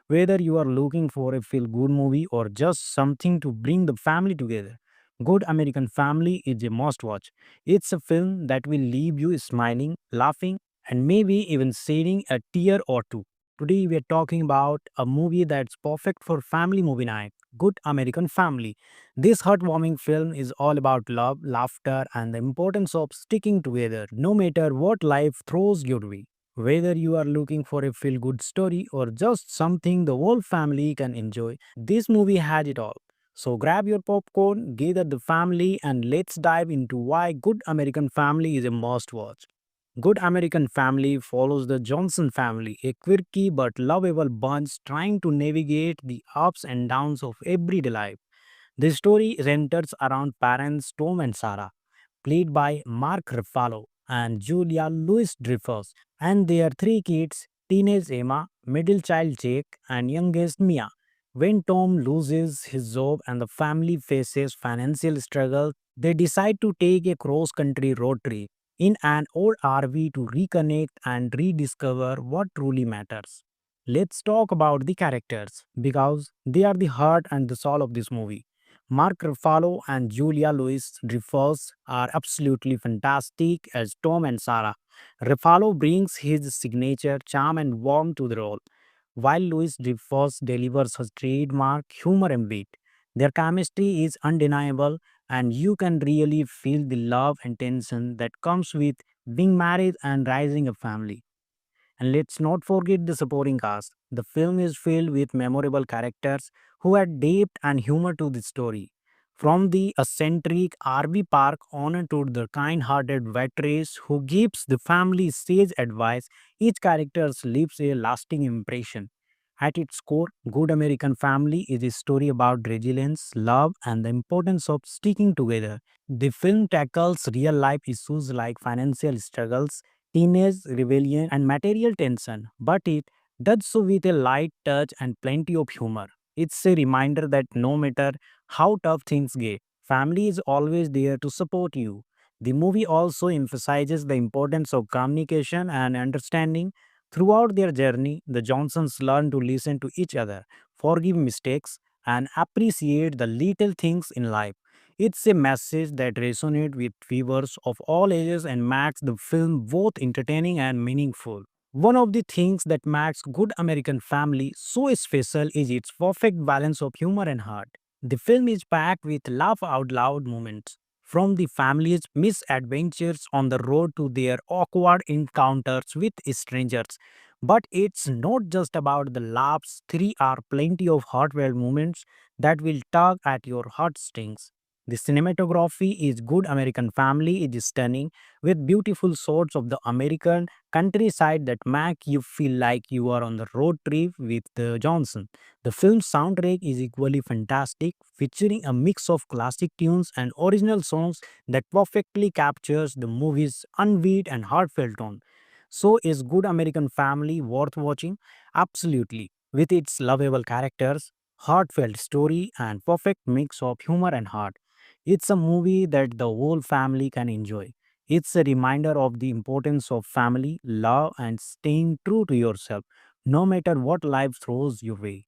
Whether you are looking for a feel good movie or just something to bring the family together, Good American Family is a must watch. It's a film that will leave you smiling, laughing, and maybe even shedding a tear or two. Today, we are talking about a movie that's perfect for family movie night, Good American Family. This heartwarming film is all about love, laughter, and the importance of sticking together no matter what life throws your way. Whether you are looking for a feel good story or just something the whole family can enjoy, this movie has it all. So grab your popcorn, gather the family, and let's dive into why Good American Family is a must watch. Good American Family follows the Johnson family, a quirky but lovable bunch trying to navigate the ups and downs of everyday life. The story centers around parents Tom and Sarah, played by Mark Ruffalo and Julia Louis-Dreyfus, and their three kids, teenage Emma, middle child Jake, and youngest Mia. When Tom loses his job and the family faces financial struggle, they decide to take a cross-country road trip in an old RV to reconnect and rediscover what truly matters. Let's talk about the characters because they are the heart and the soul of this movie. Mark Ruffalo and Julia Louis-Dreyfus are absolutely fantastic as Tom and Sarah. Ruffalo brings his signature charm and warmth to the role, while Louis-Dreyfus delivers his trademark humor and wit. Their chemistry is undeniable, and you can really feel the love and tension that comes with being married and raising a family. And let's not forget the supporting cast. The film is filled with memorable characters who add depth and humor to the story. From the eccentric RV park owner to the kind-hearted waitress who gives the family sage advice, each character leaves a lasting impression. At its core, Good American Family is a story about resilience, love, and the importance of sticking together. The film tackles real life issues like financial struggles, teenage rebellion, and material tension, but it does so with a light touch and plenty of humor. It's a reminder that no matter how tough things get, family is always there to support you. The movie also emphasizes the importance of communication and understanding. Throughout their journey, the Johnsons learn to listen to each other, forgive mistakes, and appreciate the little things in life. It's a message that resonates with viewers of all ages and makes the film both entertaining and meaningful. One of the things that makes Good American Family so special is its perfect balance of humor and heart. The film is packed with laugh out loud moments, from the family's misadventures on the road to their awkward encounters with strangers. But it's not just about the laughs, there are plenty of heartfelt moments that will tug at your heartstrings. The cinematography is Good American Family is stunning, with beautiful shots of the American countryside that make you feel like you are on the road trip with Johnson. The film's soundtrack is equally fantastic, featuring a mix of classic tunes and original songs that perfectly captures the movie's unbeat and heartfelt tone. So, is Good American Family worth watching? Absolutely. With its lovable characters, heartfelt story, and perfect mix of humor and heart, it's a movie that the whole family can enjoy. It's a reminder of the importance of family, love, and staying true to yourself, no matter what life throws your way.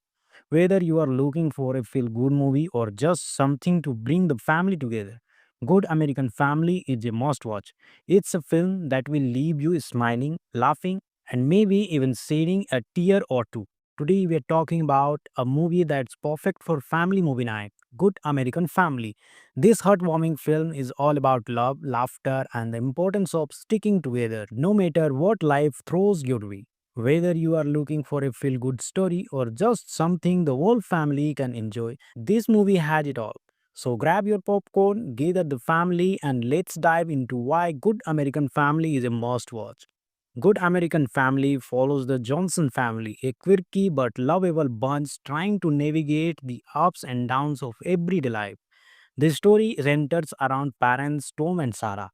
Whether you are looking for a feel good movie or just something to bring the family together, Good American Family is a must watch. It's a film that will leave you smiling, laughing, and maybe even shedding a tear or two. Today we are talking about a movie that's perfect for family movie night, Good American Family. This heartwarming film is all about love, laughter, and the importance of sticking together no matter what life throws your way. Whether you are looking for a feel good story or just something the whole family can enjoy, this movie has it all. So grab your popcorn, gather the family, and let's dive into why Good American Family is a must watch. Good American Family follows the Johnson family, a quirky but lovable bunch trying to navigate the ups and downs of everyday life. The story centers around parents Tom and Sarah,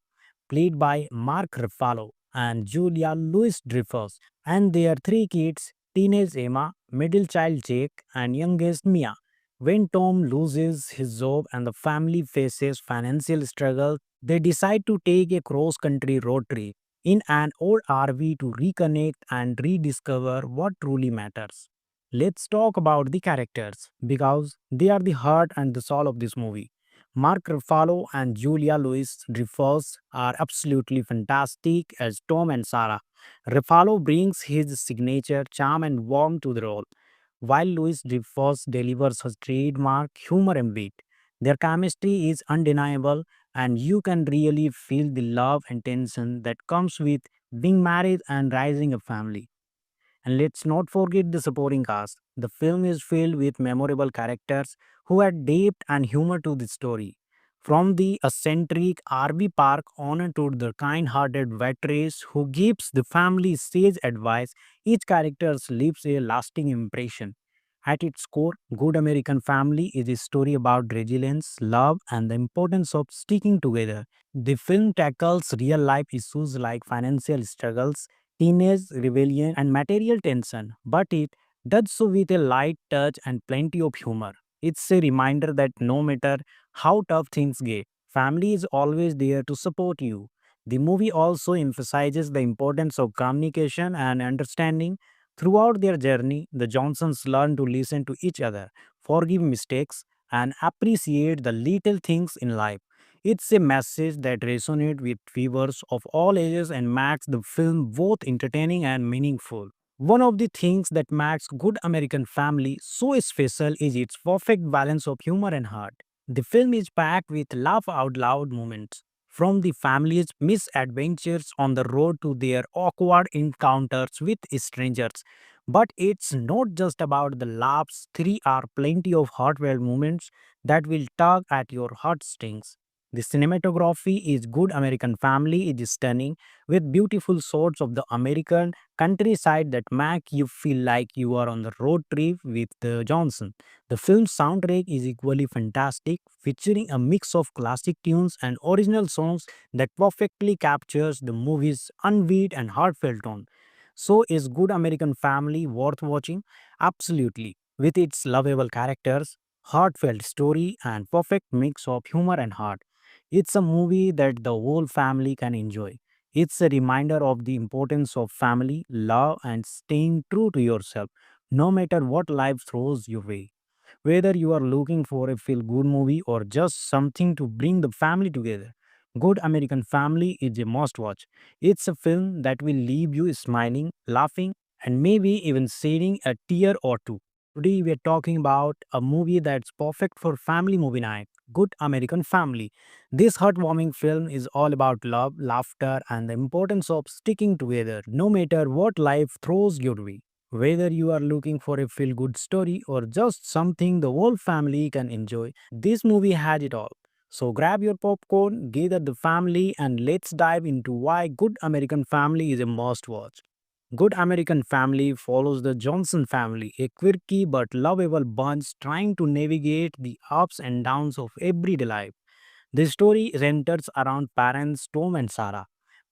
played by Mark Ruffalo and Julia Louis-Dreyfus, and their three kids, teenage Emma, middle child Jake, and youngest Mia. When Tom loses his job and the family faces financial struggle, they decide to take a cross-country road trip in an old RV to reconnect and rediscover what truly matters. Let's talk about the characters because they are the heart and the soul of this movie. Mark Ruffalo and Julia Louis-Dreyfus are absolutely fantastic as Tom and Sarah. Ruffalo brings his signature charm and warmth to the role, while Louis-Dreyfus delivers his trademark humor and wit. Their chemistry is undeniable, and you can really feel the love and tension that comes with being married and raising a family. And let's not forget the supporting cast. The film is filled with memorable characters who add depth and humor to the story. From the eccentric RV park owner to the kind-hearted waitress who gives the family sage advice, each character leaves a lasting impression. At its core, Good American Family is a story about resilience, love, and the importance of sticking together. The film tackles real life issues like financial struggles, teenage rebellion, and material tension, but it does so with a light touch and plenty of humor. It's a reminder that no matter how tough things get, family is always there to support you. The movie also emphasizes the importance of communication and understanding. Throughout their journey, the Johnsons learn to listen to each other, forgive mistakes, and appreciate the little things in life. It's a message that resonates with viewers of all ages and makes the film both entertaining and meaningful. One of the things that makes Good American Family so special is its perfect balance of humor and heart. The film is packed with laugh out loud moments, from the family's misadventures on the road to their awkward encounters with strangers. But it's not just about the laughs, there are plenty of heartfelt moments that will tug at your heartstrings. The cinematography is Good American Family is stunning, with beautiful shots of the American countryside that make you feel like you are on the road trip with the Johnson. The film's soundtrack is equally fantastic, featuring a mix of classic tunes and original songs that perfectly captures the movie's unbeat and heartfelt tone. So, is Good American Family worth watching? Absolutely. With its lovable characters, heartfelt story, and perfect mix of humor and heart, it's a movie that the whole family can enjoy. It's a reminder of the importance of family, love, and staying true to yourself, no matter what life throws your way. Whether you are looking for a feel good movie or just something to bring the family together, Good American Family is a must watch. It's a film that will leave you smiling, laughing, and maybe even shedding a tear or two. Today we are talking about a movie that's perfect for family movie night, Good American Family. This heartwarming film is all about love, laughter, and the importance of sticking together no matter what life throws your way. Whether you are looking for a feel good story or just something the whole family can enjoy, this movie has it all. So grab your popcorn, gather the family, and let's dive into why Good American Family is a must watch. Good American Family follows the Johnson family, a quirky but lovable bunch trying to navigate the ups and downs of everyday life. The story centers around parents Tom and Sarah,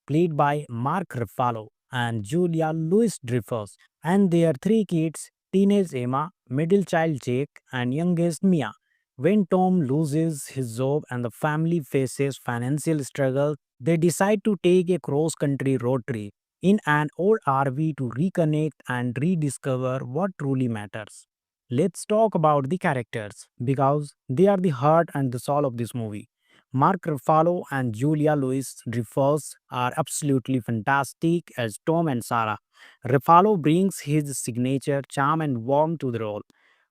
played by Mark Ruffalo and Julia Louis Dreyfus, and their three kids, teenage Emma, middle child Jake, and youngest Mia. When Tom loses his job and the family faces financial struggle, they decide to take a cross country road trip in an old RV to reconnect and rediscover what truly matters. Let's talk about the characters because they are the heart and the soul of this movie. Mark Ruffalo and Julia Louis Dreyfus are absolutely fantastic as Tom and Sarah. Ruffalo brings his signature charm and warmth to the role,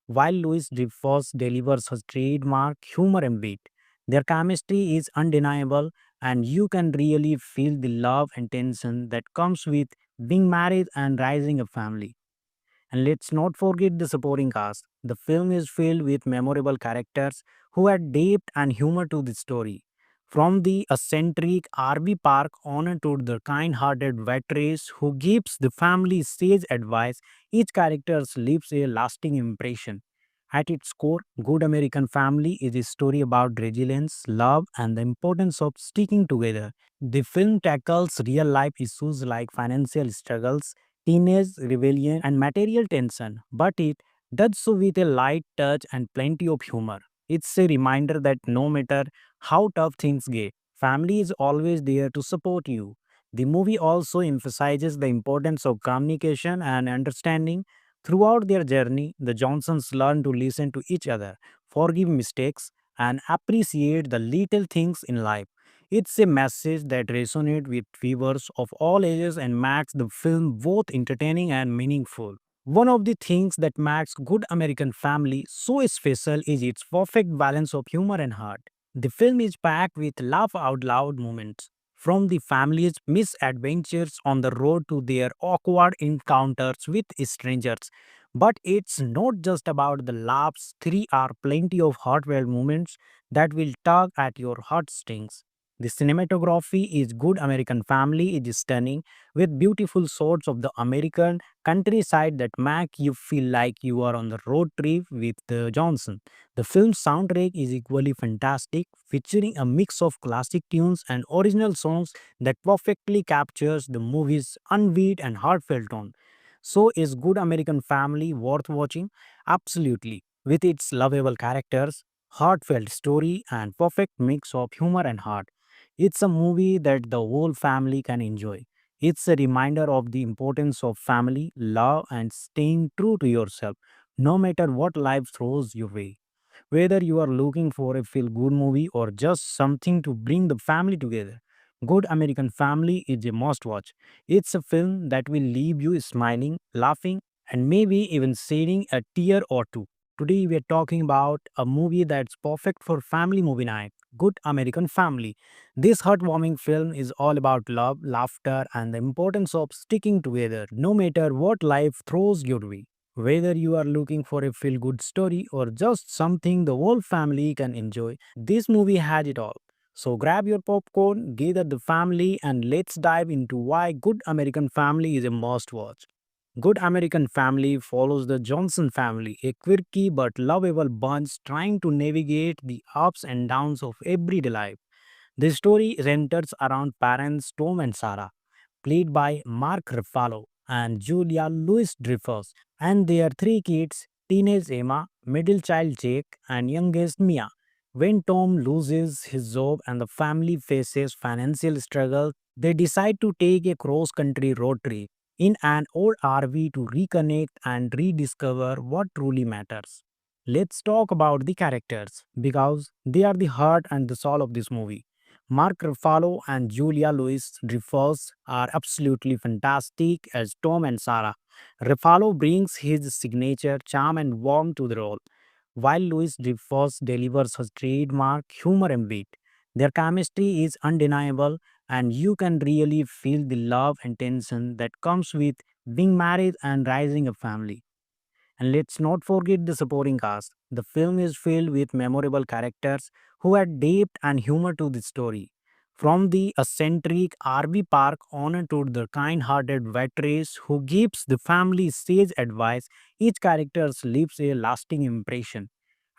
while Louis Dreyfus delivers his trademark humor and wit. Their chemistry is undeniable, and you can really feel the love and tension that comes with being married and raising a family. And let's not forget the supporting cast. The film is filled with memorable characters who add depth and humor to the story. From the eccentric RV park owner to the kind hearted waitress who gives the family sage advice, each character leaves a lasting impression. At its core, Good American Family is a story about resilience, love, and the importance of sticking together. The film tackles real life issues like financial struggles, teenage rebellion, and material tension, but it does so with a light touch and plenty of humor. It's a reminder that no matter how tough things get, family is always there to support you. The movie also emphasizes the importance of communication and understanding. Throughout their journey, the Johnsons learn to listen to each other, forgive mistakes, and appreciate the little things in life. It's a message that resonates with viewers of all ages and makes the film both entertaining and meaningful. One of the things that makes Good American Family so special is its perfect balance of humor and heart. The film is packed with laugh out loud moments, from the family's misadventures on the road to their awkward encounters with strangers. But it's not just about the laughs, there are plenty of heartfelt moments that will tug at your heartstrings. The cinematography is Good American Family is stunning, with beautiful shots of the American countryside that make you feel like you are on the road trip with the Johnson. The film's soundtrack is equally fantastic, featuring a mix of classic tunes and original songs that perfectly captures the movie's unbeat and heartfelt tone. So, is Good American Family worth watching? Absolutely. With its lovable characters, heartfelt story, and perfect mix of humor and heart, it's a movie that the whole family can enjoy. It's a reminder of the importance of family, love, and staying true to yourself, no matter what life throws your way. Whether you are looking for a feel good movie or just something to bring the family together, Good American Family is a must watch. It's a film that will leave you smiling, laughing, and maybe even shedding a tear or two. Today, we are talking about a movie that's perfect for family movie night, Good American Family. This heartwarming film is all about love, laughter, and the importance of sticking together no matter what life throws your way. Whether you are looking for a feel good story or just something the whole family can enjoy, this movie has it all. So grab your popcorn, gather the family, and let's dive into why Good American Family is a must watch. Good American Family follows the Johnson family, a quirky but lovable bunch trying to navigate the ups and downs of everyday life. The story centers around parents Tom and Sarah, played by Mark Ruffalo and Julia Louis Dreyfus, and their three kids, teenage Emma, middle child Jake, and youngest Mia. When Tom loses his job and the family faces financial struggle, they decide to take a cross-country road trip in an old RV to reconnect and rediscover what truly matters. Let's talk about the characters because they are the heart and the soul of this movie. Mark Ruffalo and Julia Louis Dreyfus are absolutely fantastic as Tom and Sarah. Ruffalo brings his signature charm and warmth to the role, while Louis Dreyfus delivers his trademark humor and wit. Their chemistry is undeniable, and you can really feel the love and tension that comes with being married and raising a family. And let's not forget the supporting cast. The film is filled with memorable characters who add depth and humor to the story. From the eccentric RV park owner to the kind hearted waitress who gives the family sage advice, each character leaves a lasting impression.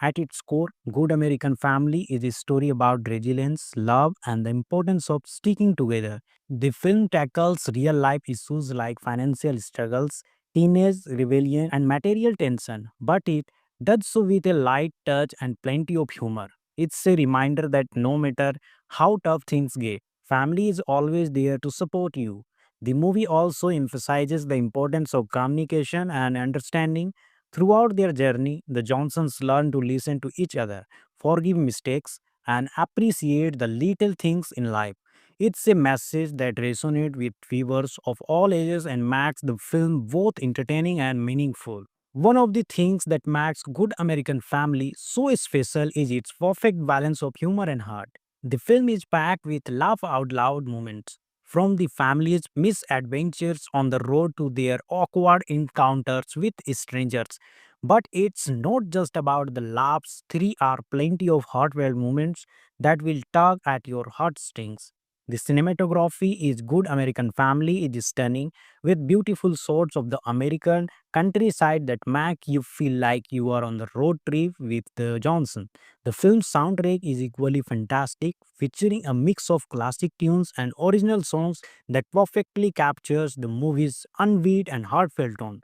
At its core, Good American Family is a story about resilience, love, and the importance of sticking together. The film tackles real life issues like financial struggles, teenage rebellion, and material tension, but it does so with a light touch and plenty of humor. It's a reminder that no matter how tough things get, family is always there to support you. The movie also emphasizes the importance of communication and understanding. Throughout their journey, the Johnsons learn to listen to each other, forgive mistakes, and appreciate the little things in life. It's a message that resonates with viewers of all ages and makes the film both entertaining and meaningful. One of the things that makes Good American Family so special is its perfect balance of humor and heart. The film is packed with laugh out loud moments, from the family's misadventures on the road to their awkward encounters with strangers. But it's not just about the laughs, there are plenty of heartfelt moments that will tug at your heartstrings. The cinematography is Good American Family is stunning, with beautiful shots of the American countryside that make you feel like you are on the road trip with the Johnson. The film's soundtrack is equally fantastic, featuring a mix of classic tunes and original songs that perfectly captures the movie's unbeat and heartfelt tone.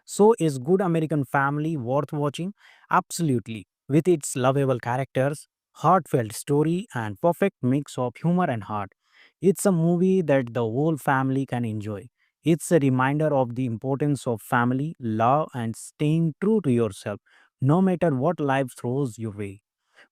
So, is Good American Family worth watching? Absolutely. With its lovable characters, heartfelt story, and perfect mix of humor and heart, it's a movie that the whole family can enjoy. It's a reminder of the importance of family, love, and staying true to yourself, no matter what life throws your way.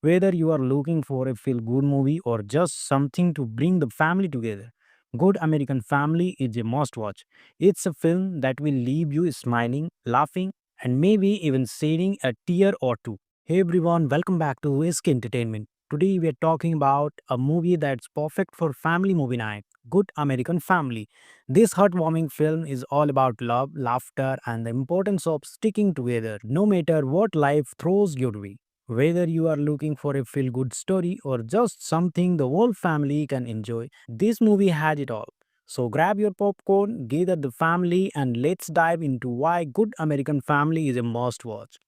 Whether you are looking for a feel good movie or just something to bring the family together, Good American Family is a must watch. It's a film that will leave you smiling, laughing, and maybe even shedding a tear or two. Hey everyone, welcome back to SK Entertainment. Today we are talking about a movie that's perfect for family movie night, Good American Family. This heartwarming film is all about love, laughter, and the importance of sticking together no matter what life throws your way. Whether you are looking for a feel good story or just something the whole family can enjoy, this movie had it all. So grab your popcorn, gather the family, and let's dive into why Good American Family is a must watch.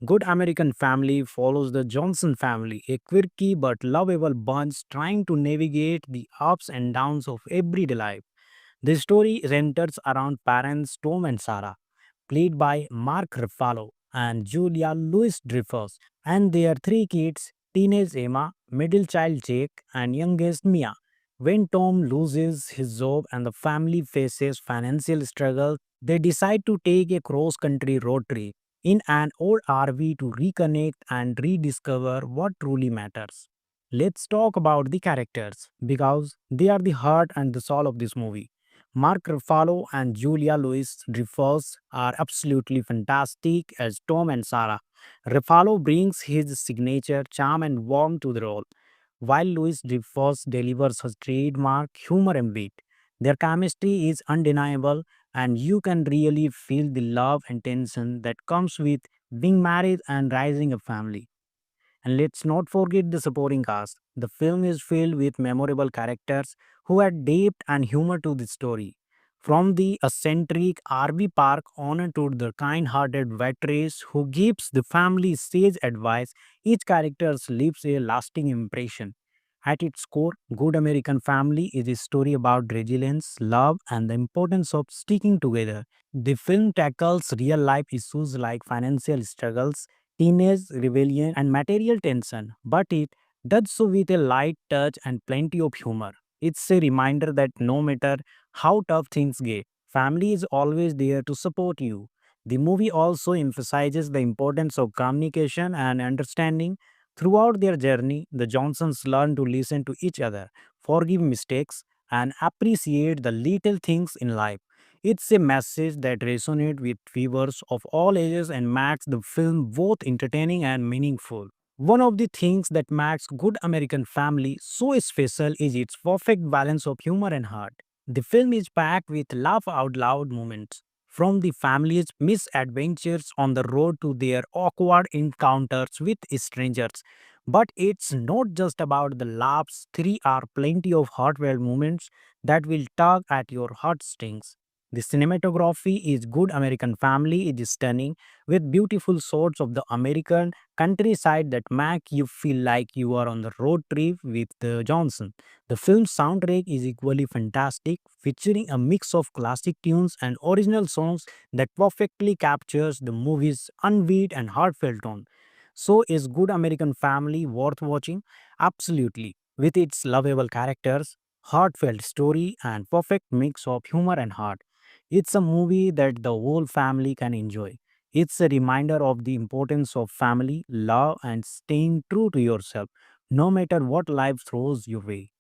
Good American Family follows the Johnson family, a quirky but lovable bunch trying to navigate the ups and downs of everyday life. The story centers around parents Tom and Sarah, played by Mark Ruffalo and Julia Louis-Dreyfus, and their three kids, teenage Emma, middle child Jake, and youngest Mia. When Tom loses his job and the family faces financial struggle, they decide to take a cross-country road trip in an old RV to reconnect and rediscover what truly matters. Let's talk about the characters because they are the heart and the soul of this movie. Mark Ruffalo and Julia Louis-Dreyfus are absolutely fantastic as Tom and Sarah. Ruffalo brings his signature charm and warmth to the role, while Louis-Dreyfus delivers his trademark humor and wit. Their chemistry is undeniable, and you can really feel the love and tension that comes with being married and raising a family. And let's not forget the supporting cast. The film is filled with memorable characters who add depth and humor to the story. From the eccentric RV park owner to the kind-hearted waitress who gives the family sage advice, each character leaves a lasting impression. At its core, Good American Family is a story about resilience, love, and the importance of sticking together. The film tackles real life issues like financial struggles, teenage rebellion, and material tension, but it does so with a light touch and plenty of humor. It's a reminder that no matter how tough things get, family is always there to support you. The movie also emphasizes the importance of communication and understanding. Throughout their journey, the Johnsons learn to listen to each other, forgive mistakes, and appreciate the little things in life. It's a message that resonates with viewers of all ages and makes the film both entertaining and meaningful. One of the things that makes Good American Family so special is its perfect balance of humor and heart. The film is packed with laugh out loud moments, from the family's misadventures on the road to their awkward encounters with strangers. But it's not just about the laughs, there are plenty of heartfelt moments that will tug at your heartstrings. The cinematography is good. American Family is stunning with beautiful shots of the American countryside that make you feel like you are on the road trip with Johnson. The film's soundtrack is equally fantastic, featuring a mix of classic tunes and original songs that perfectly captures the movie's unbeat and heartfelt tone. So, is Good American Family worth watching? Absolutely. With its lovable characters, heartfelt story, and perfect mix of humor and heart, it's a movie that the whole family can enjoy. It's a reminder of the importance of family, love, and staying true to yourself, no matter what life throws your way.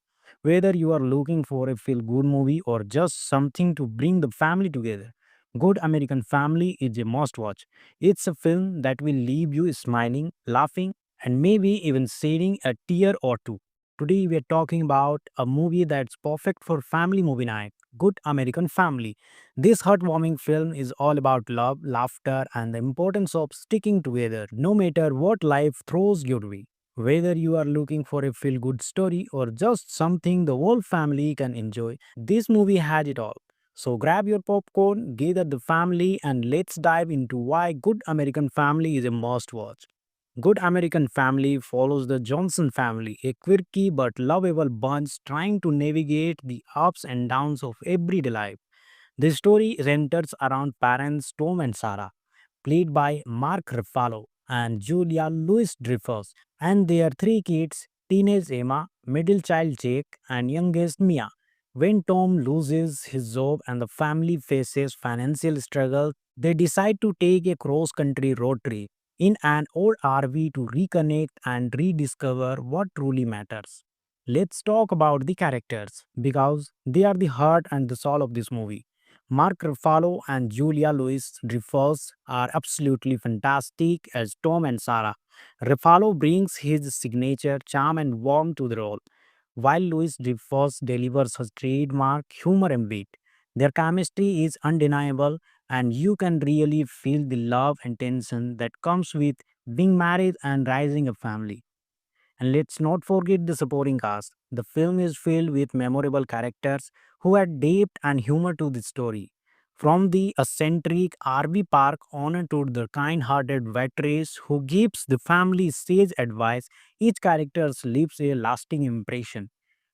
Whether you are looking for a feel good movie or just something to bring the family together, Good American Family is a must watch. It's a film that will leave you smiling, laughing, and maybe even shedding a tear or two. Today we are talking about a movie that's perfect for family movie night, Good American Family. This heartwarming film is all about love, laughter, and the importance of sticking together no matter what life throws your way. Whether you are looking for a feel good story or just something the whole family can enjoy, this movie has it all. So grab your popcorn, gather the family, and let's dive into why Good American Family is a must watch. Good American Family follows the Johnson family, a quirky but lovable bunch trying to navigate the ups and downs of everyday life. The story centers around parents Tom and Sarah, played by Mark Ruffalo and Julia Louis-Dreyfus, and their three kids, teenage Emma, middle child Jake, and youngest Mia. When Tom loses his job and the family faces financial struggle, they decide to take a cross-country road trip in an old RV to reconnect and rediscover what truly matters. Let's talk about the characters because they are the heart and the soul of this movie. Mark Ruffalo and Julia Louis-Dreyfus are absolutely fantastic as Tom and Sarah. Ruffalo brings his signature charm and warmth to the role, while Louis-Dreyfus delivers his trademark humor and wit. Their chemistry is undeniable, and you can really feel the love and tension that comes with being married and raising a family. And let's not forget the supporting cast. The film is filled with memorable characters who add depth and humor to the story. From the eccentric RV park owner to the kind-hearted waitress who gives the family sage advice, each character leaves a lasting impression.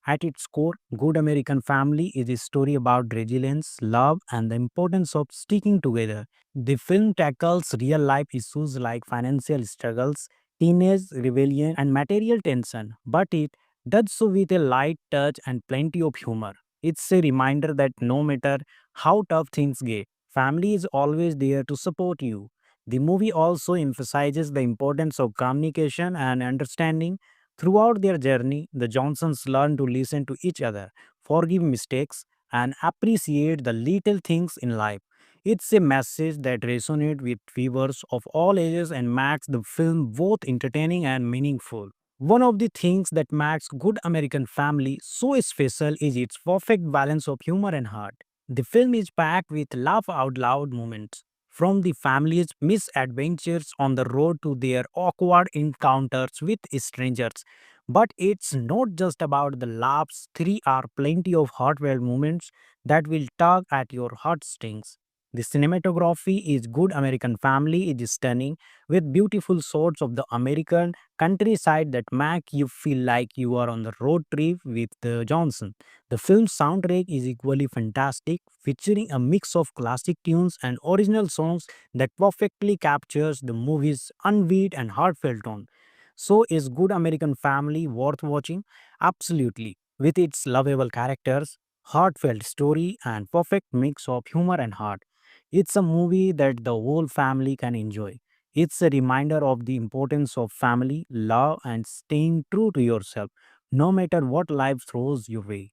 At its core, Good American Family is a story about resilience, love, and the importance of sticking together. The film tackles real life issues like financial struggles, teenage rebellion, and material tension, but it does so with a light touch and plenty of humor. It's a reminder that no matter how tough things get, family is always there to support you. The movie also emphasizes the importance of communication and understanding. Throughout their journey, the Johnsons learn to listen to each other, forgive mistakes, and appreciate the little things in life. It's a message that resonates with viewers of all ages and makes the film both entertaining and meaningful. One of the things that makes Good American Family so special is its perfect balance of humor and heart. The film is packed with laugh out loud moments, from the family's misadventures on the road to their awkward encounters with strangers. But it's not just about the laughs, there are plenty of heartfelt moments that will tug at your heartstrings. The cinematography is Good American Family is stunning with beautiful shots of the American countryside that make you feel like you are on the road trip with Johnson. The film's soundtrack is equally fantastic, featuring a mix of classic tunes and original songs that perfectly captures the movie's unbeat and heartfelt tone. So, is Good American Family worth watching? Absolutely. With its lovable characters, heartfelt story, and perfect mix of humor and heart, it's a movie that the whole family can enjoy. It's a reminder of the importance of family, love, and staying true to yourself, no matter what life throws your way.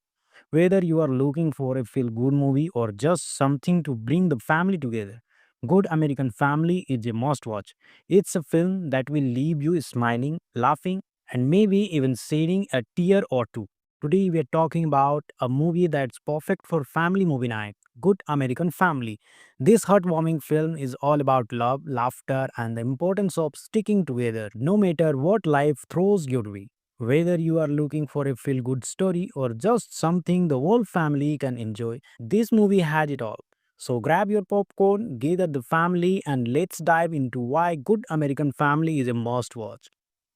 Whether you are looking for a feel good movie or just something to bring the family together, Good American Family is a must watch. It's a film that will leave you smiling, laughing, and maybe even shedding a tear or two. Today we are talking about a movie that's perfect for family movie night, Good American Family. This heartwarming film is all about love, laughter, and the importance of sticking together no matter what life throws your way. Whether you are looking for a feel good story or just something the whole family can enjoy, this movie has it all. So grab your popcorn, gather the family, and let's dive into why Good American Family is a must watch.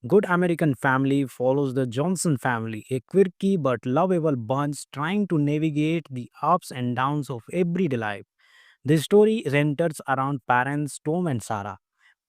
Good American Family follows the Johnson family, a quirky but lovable bunch trying to navigate the ups and downs of everyday life. The story centers around parents Tom and Sarah,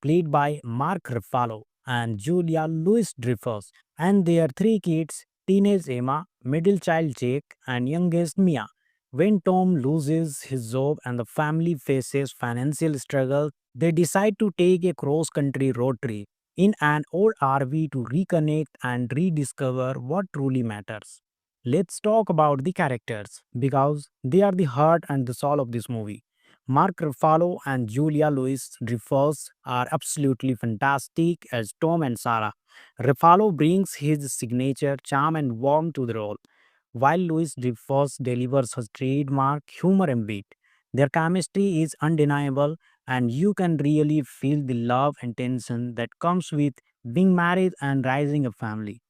played by Mark Ruffalo and Julia Louis-Dreyfus, and their three kids, teenage Emma, middle child Jake, and youngest Mia. When Tom loses his job and the family faces financial struggle, they decide to take a cross-country road trip in an old RV to reconnect and rediscover what truly matters. Let's talk about the characters because they are the heart and the soul of this movie. Mark Ruffalo and Julia Louis-Dreyfus are absolutely fantastic as Tom and Sarah. Ruffalo brings his signature charm and warmth to the role, while Louis-Dreyfus delivers his trademark humor and wit. Their chemistry is undeniable, and you can really feel the love and tension that comes with being married and raising a family.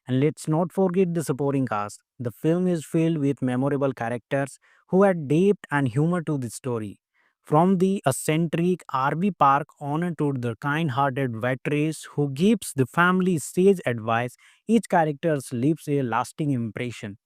And let's not forget the supporting cast. The film is filled with memorable characters who add depth and humor to the story. From the eccentric RV park owner to the kind-hearted waitress who gives the family sage advice, each character leaves a lasting impression.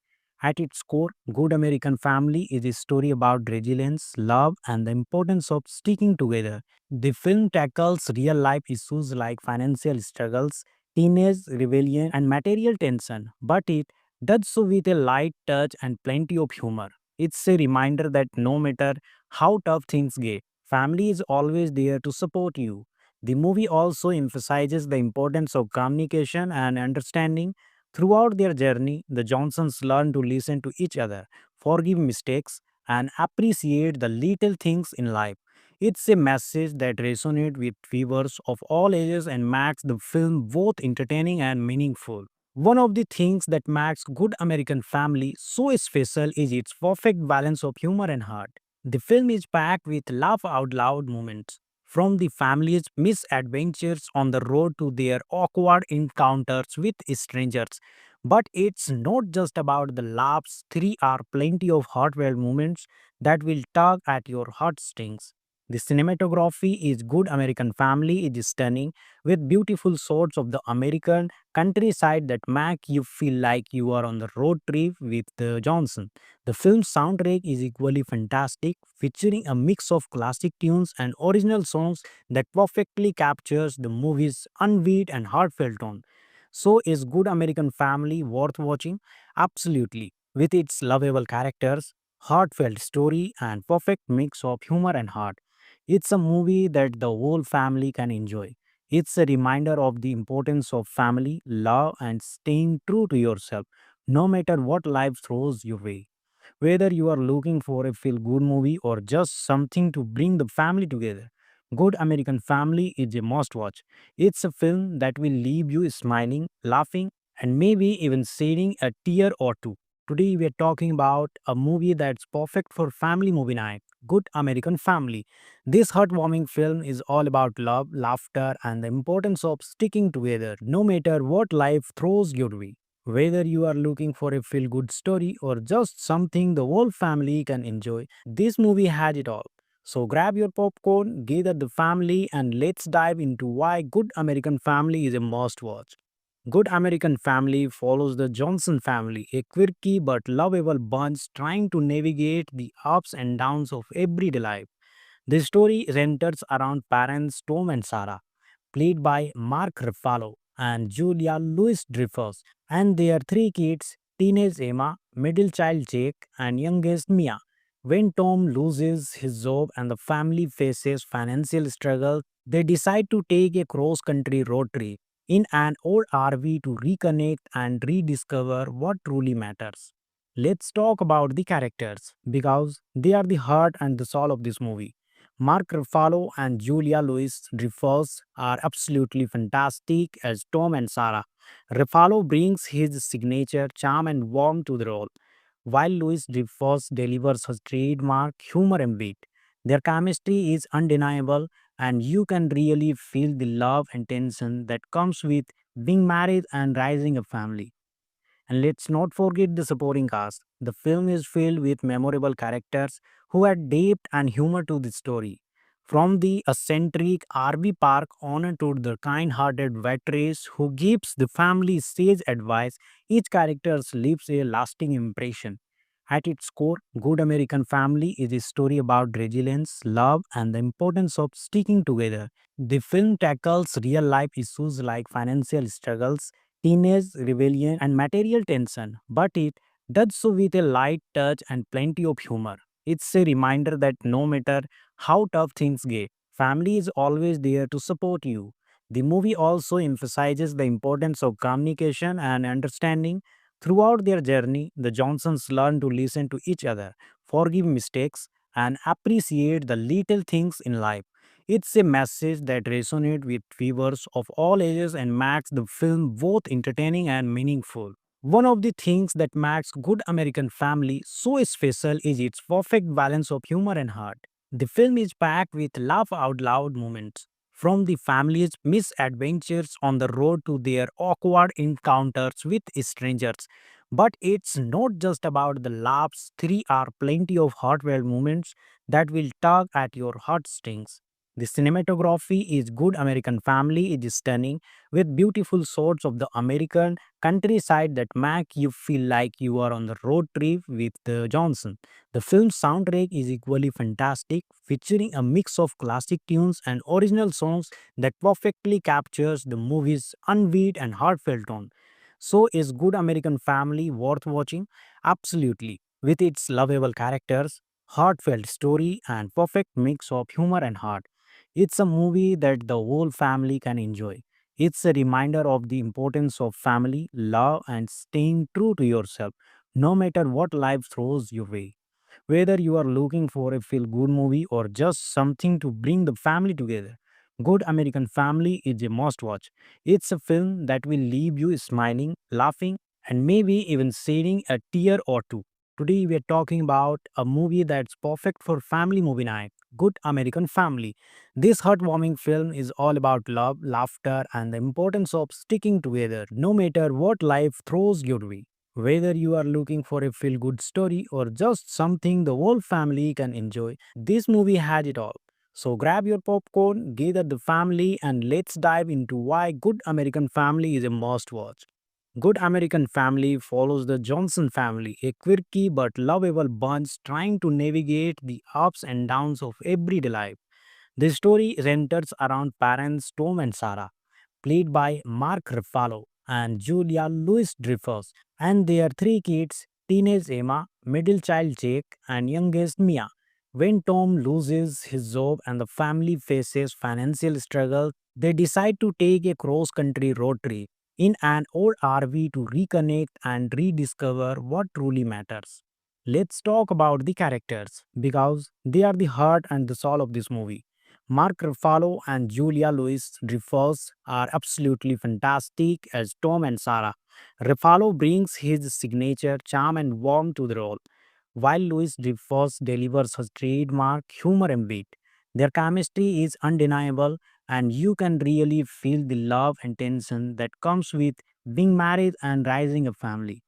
At its core, Good American Family is a story about resilience, love, and the importance of sticking together. The film tackles real life issues like financial struggles, teenage rebellion, and material tension, but it does so with a light touch and plenty of humor. It's a reminder that no matter how tough things get, family is always there to support you. The movie also emphasizes the importance of communication and understanding. Throughout their journey, the Johnsons learn to listen to each other, forgive mistakes, and appreciate the little things in life. It's a message that resonates with viewers of all ages and makes the film both entertaining and meaningful. One of the things that makes Good American Family so special is its perfect balance of humor and heart. The film is packed with laugh out loud moments, from the family's misadventures on the road to their awkward encounters with strangers. But it's not just about the laughs, there are plenty of heartfelt moments that will tug at your heartstrings. The cinematography is Good American Family is stunning, with beautiful shots of the American countryside that make you feel like you are on the road trip with the Johnson. The film's soundtrack is equally fantastic, featuring a mix of classic tunes and original songs that perfectly captures the movie's unbeat and heartfelt tone. So, is Good American Family worth watching? Absolutely. With its lovable characters, heartfelt story, and perfect mix of humor and heart, it's a movie that the whole family can enjoy. It's a reminder of the importance of family, love, and staying true to yourself, no matter what life throws your way. Whether you are looking for a feel good movie or just something to bring the family together, Good American Family is a must watch. It's a film that will leave you smiling, laughing, and maybe even shedding a tear or two. Today, we are talking about a movie that's perfect for family movie night, Good American Family. This heartwarming film is all about love, laughter, and the importance of sticking together no matter what life throws your way. Whether you are looking for a feel good story or just something the whole family can enjoy, this movie has it all. So grab your popcorn, gather the family, and let's dive into why Good American Family is a must watch. Good American Family follows the Johnson family, a quirky but lovable bunch trying to navigate the ups and downs of everyday life. The story centers around parents Tom and Sarah, played by Mark Ruffalo and Julia Louis-Dreyfus, and their three kids, teenage Emma, middle child Jake, and youngest Mia. When Tom loses his job and the family faces financial struggle, they decide to take a cross-country road trip in an old RV to reconnect and rediscover what truly matters. Let's talk about the characters because they are the heart and the soul of this movie. Mark Ruffalo and Julia Louis-Dreyfus are absolutely fantastic as Tom and Sarah. Ruffalo brings his signature charm and warmth to the role, while Louis-Dreyfus delivers his trademark humor and wit. Their chemistry is undeniable, and you can really feel the love and tension that comes with being married and raising a family. And let's not forget the supporting cast. The film is filled with memorable characters who add depth and humor to the story. From the eccentric RV park owner to the kind-hearted veterans who gives the family sage advice, each character leaves a lasting impression. At its core, Good American Family is a story about resilience, love, and the importance of sticking together. The film tackles real life issues like financial struggles, teenage rebellion, and material tension, but it does so with a light touch and plenty of humor. It's a reminder that no matter how tough things get, family is always there to support you. The movie also emphasizes the importance of communication and understanding. Throughout their journey, the Johnsons learn to listen to each other, forgive mistakes, and appreciate the little things in life. It's a message that resonates with viewers of all ages and makes the film both entertaining and meaningful. One of the things that makes Good American Family so special is its perfect balance of humor and heart. The film is packed with laugh out loud moments, from the family's misadventures on the road to their awkward encounters with strangers. But it's not just about the laughs, there are plenty of heartfelt moments that will tug at your heartstrings. The cinematography is Good American Family is stunning, with beautiful shots of the American countryside that make you feel like you are on the road trip with the Johnson. The film's soundtrack is equally fantastic, featuring a mix of classic tunes and original songs that perfectly captures the movie's unbeat and heartfelt tone. So, is Good American Family worth watching? Absolutely. With its lovable characters, heartfelt story, and perfect mix of humor and heart, it's a movie that the whole family can enjoy. It's a reminder of the importance of family, love, and staying true to yourself, no matter what life throws your way. Whether you are looking for a feel good movie or just something to bring the family together, Good American Family is a must watch. It's a film that will leave you smiling, laughing, and maybe even shedding a tear or two. Today, we are talking about a movie that's perfect for family movie night, Good American Family. This heartwarming film is all about love, laughter, and the importance of sticking together no matter what life throws your way. Whether you are looking for a feel good story or just something the whole family can enjoy, this movie has it all. So grab your popcorn, gather the family, and let's dive into why Good American Family is a must watch. Good American Family follows the Johnson family, a quirky but lovable bunch trying to navigate the ups and downs of everyday life. The story centers around parents Tom and Sarah, played by Mark Ruffalo and Julia Louis-Dreyfus, and their three kids, teenage Emma, middle child Jake, and youngest Mia. When Tom loses his job and the family faces financial struggle, they decide to take a cross-country road trip in an old RV to reconnect and rediscover what truly matters. Let's talk about the characters because they are the heart and the soul of this movie. Mark Ruffalo and Julia Louis-Dreyfus are absolutely fantastic as Tom and Sarah. Ruffalo brings his signature charm and warmth to the role, while Louis-Dreyfus delivers his trademark humor and wit. Their chemistry is undeniable, and you can really feel the love and tension that comes with being married and raising a family.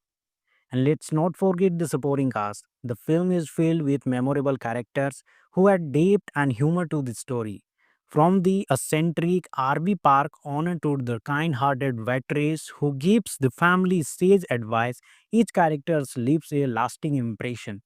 And let's not forget the supporting cast. The film is filled with memorable characters who add depth and humor to the story. From the eccentric RV park owner to the kind-hearted veterans who gives the family sage advice, each character leaves a lasting impression.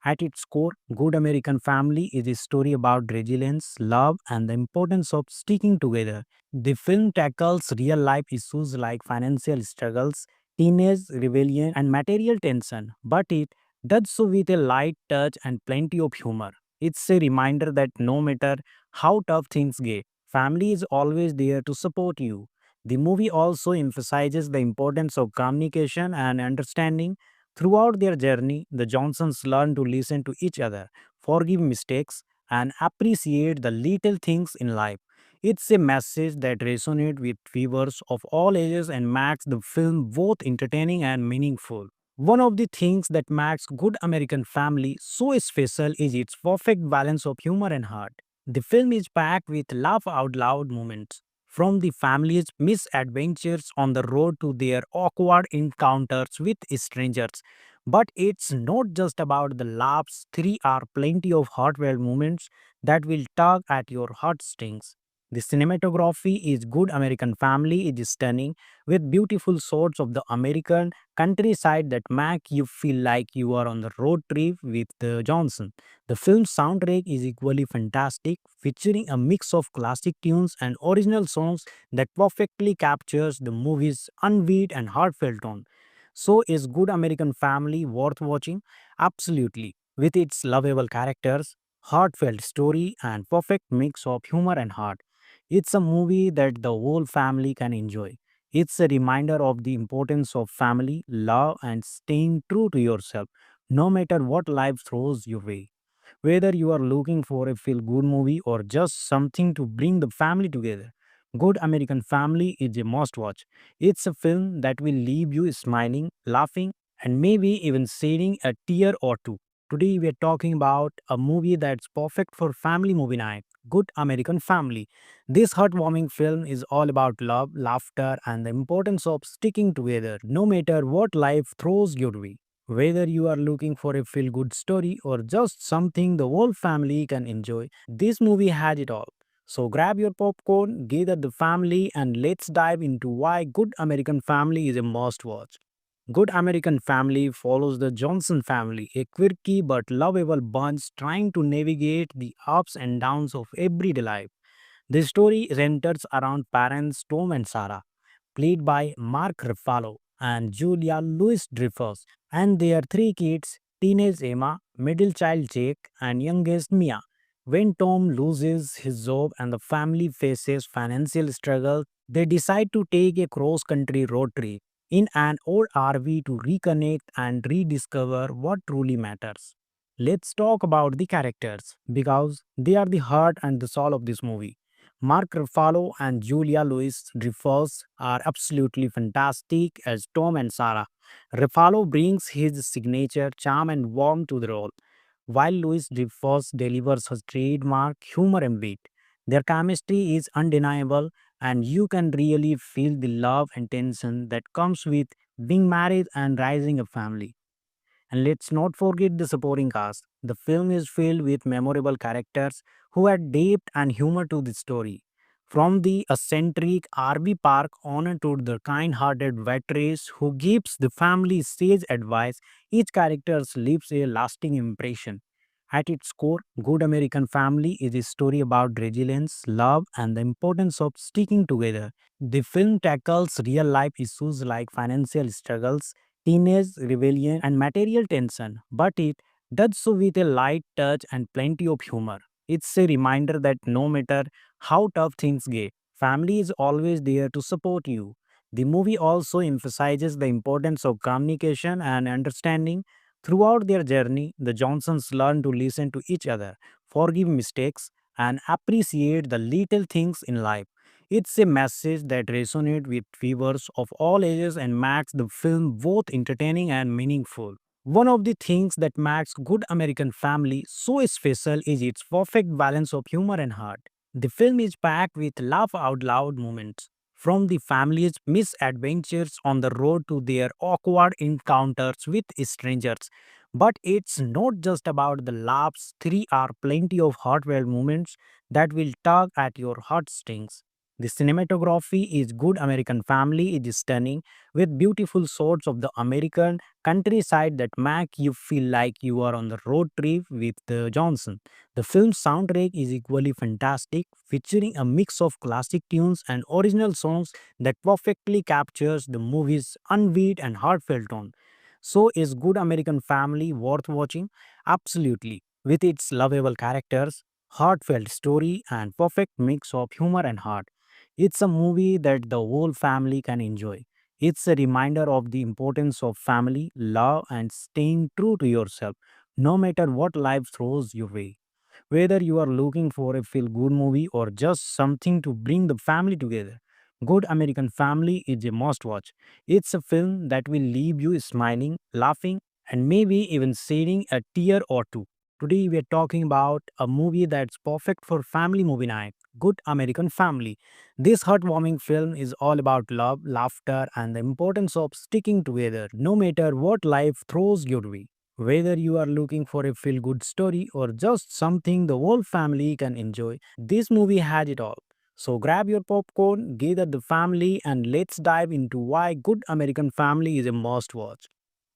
At its core, Good American Family is a story about resilience, love, and the importance of sticking together. The film tackles real life issues like financial struggles, teenage rebellion, and material tension, but it does so with a light touch and plenty of humor. It's a reminder that no matter how tough things get, family is always there to support you. The movie also emphasizes the importance of communication and understanding. Throughout their journey, the Johnsons learn to listen to each other, forgive mistakes, and appreciate the little things in life. It's a message that resonates with viewers of all ages and makes the film both entertaining and meaningful. One of the things that makes Good American Family so special is its perfect balance of humor and heart. The film is packed with laugh out loud moments, from the family's misadventures on the road to their awkward encounters with strangers. But it's not just about the laughs, three are plenty of heartfelt moments that will tug at your heartstrings. The cinematography is good American family is stunning with beautiful shots of the American countryside that make you feel like you are on the road trip with Johnson. The film's soundtrack is equally fantastic, featuring a mix of classic tunes and original songs that perfectly captures the movie's unbeat and heartfelt tone. So, is Good American Family worth watching? Absolutely. With its lovable characters, heartfelt story, and perfect mix of humor and heart, it's a movie that the whole family can enjoy. It's a reminder of the importance of family, love, and staying true to yourself, no matter what life throws your way. Whether you are looking for a feel good movie or just something to bring the family together, Good American Family is a must watch. It's a film that will leave you smiling, laughing, and maybe even shedding a tear or two. Today we are talking about a movie that's perfect for family movie night. Good American Family. This heartwarming film is all about love, laughter, and the importance of sticking together no matter what life throws your way. Whether you are looking for a feel good story or just something the whole family can enjoy, this movie has it all. So grab your popcorn, gather the family, and let's dive into why Good American Family is a must watch. Good American Family follows the Johnson family, a quirky but lovable bunch trying to navigate the ups and downs of everyday life. The story centers around parents Tom and Sarah, played by Mark Ruffalo and Julia Louis-Dreyfus, and their three kids, teenage Emma, middle child Jake, and youngest Mia. When Tom loses his job and the family faces financial struggle, they decide to take a cross-country road trip in an old RV to reconnect and rediscover what truly matters. Let's talk about the characters because they are the heart and the soul of this movie. Mark Ruffalo and Julia Louis-Dreyfus are absolutely fantastic as Tom and Sarah. Ruffalo brings his signature charm and warmth to the role, while Louis-Dreyfus delivers his trademark humor and wit. Their chemistry is undeniable, and you can really feel the love and tension that comes with being married and raising a family. And let's not forget the supporting cast. The film is filled with memorable characters who add depth and humor to the story. From the eccentric RV Park owner to the kind-hearted waitress who gives the family sage advice, each character leaves a lasting impression. At its core, Good American Family is a story about resilience, love, and the importance of sticking together. The film tackles real life issues like financial struggles, teenage rebellion, and material tension, but it does so with a light touch and plenty of humor. It's a reminder that no matter how tough things get, family is always there to support you. The movie also emphasizes the importance of communication and understanding. Throughout their journey, the Johnsons learn to listen to each other, forgive mistakes, and appreciate the little things in life. It's a message that resonates with viewers of all ages and makes the film both entertaining and meaningful. One of the things that makes Good American Family so special is its perfect balance of humor and heart. The film is packed with laugh out loud moments, from the family's misadventures on the road to their awkward encounters with strangers. But it's not just about the laughs, three are plenty of heartfelt moments that will tug at your heartstrings. The cinematography is Good American Family is stunning with beautiful shots of the American countryside that make you feel like you are on the road trip with Johnson. The film's soundtrack is equally fantastic, featuring a mix of classic tunes and original songs that perfectly captures the movie's unbeat and heartfelt tone. So, is Good American Family worth watching? Absolutely. With its lovable characters, heartfelt story, and perfect mix of humor and heart, it's a movie that the whole family can enjoy. It's a reminder of the importance of family, love, and staying true to yourself, no matter what life throws your way. Whether you are looking for a feel good movie or just something to bring the family together, Good American Family is a must watch. It's a film that will leave you smiling, laughing, and maybe even shedding a tear or two. Today we are talking about a movie that's perfect for family movie night, Good American Family. This heartwarming film is all about love, laughter, and the importance of sticking together no matter what life throws your way. Whether you are looking for a feel good story or just something the whole family can enjoy, this movie has it all. So grab your popcorn, gather the family, and let's dive into why Good American Family is a must watch.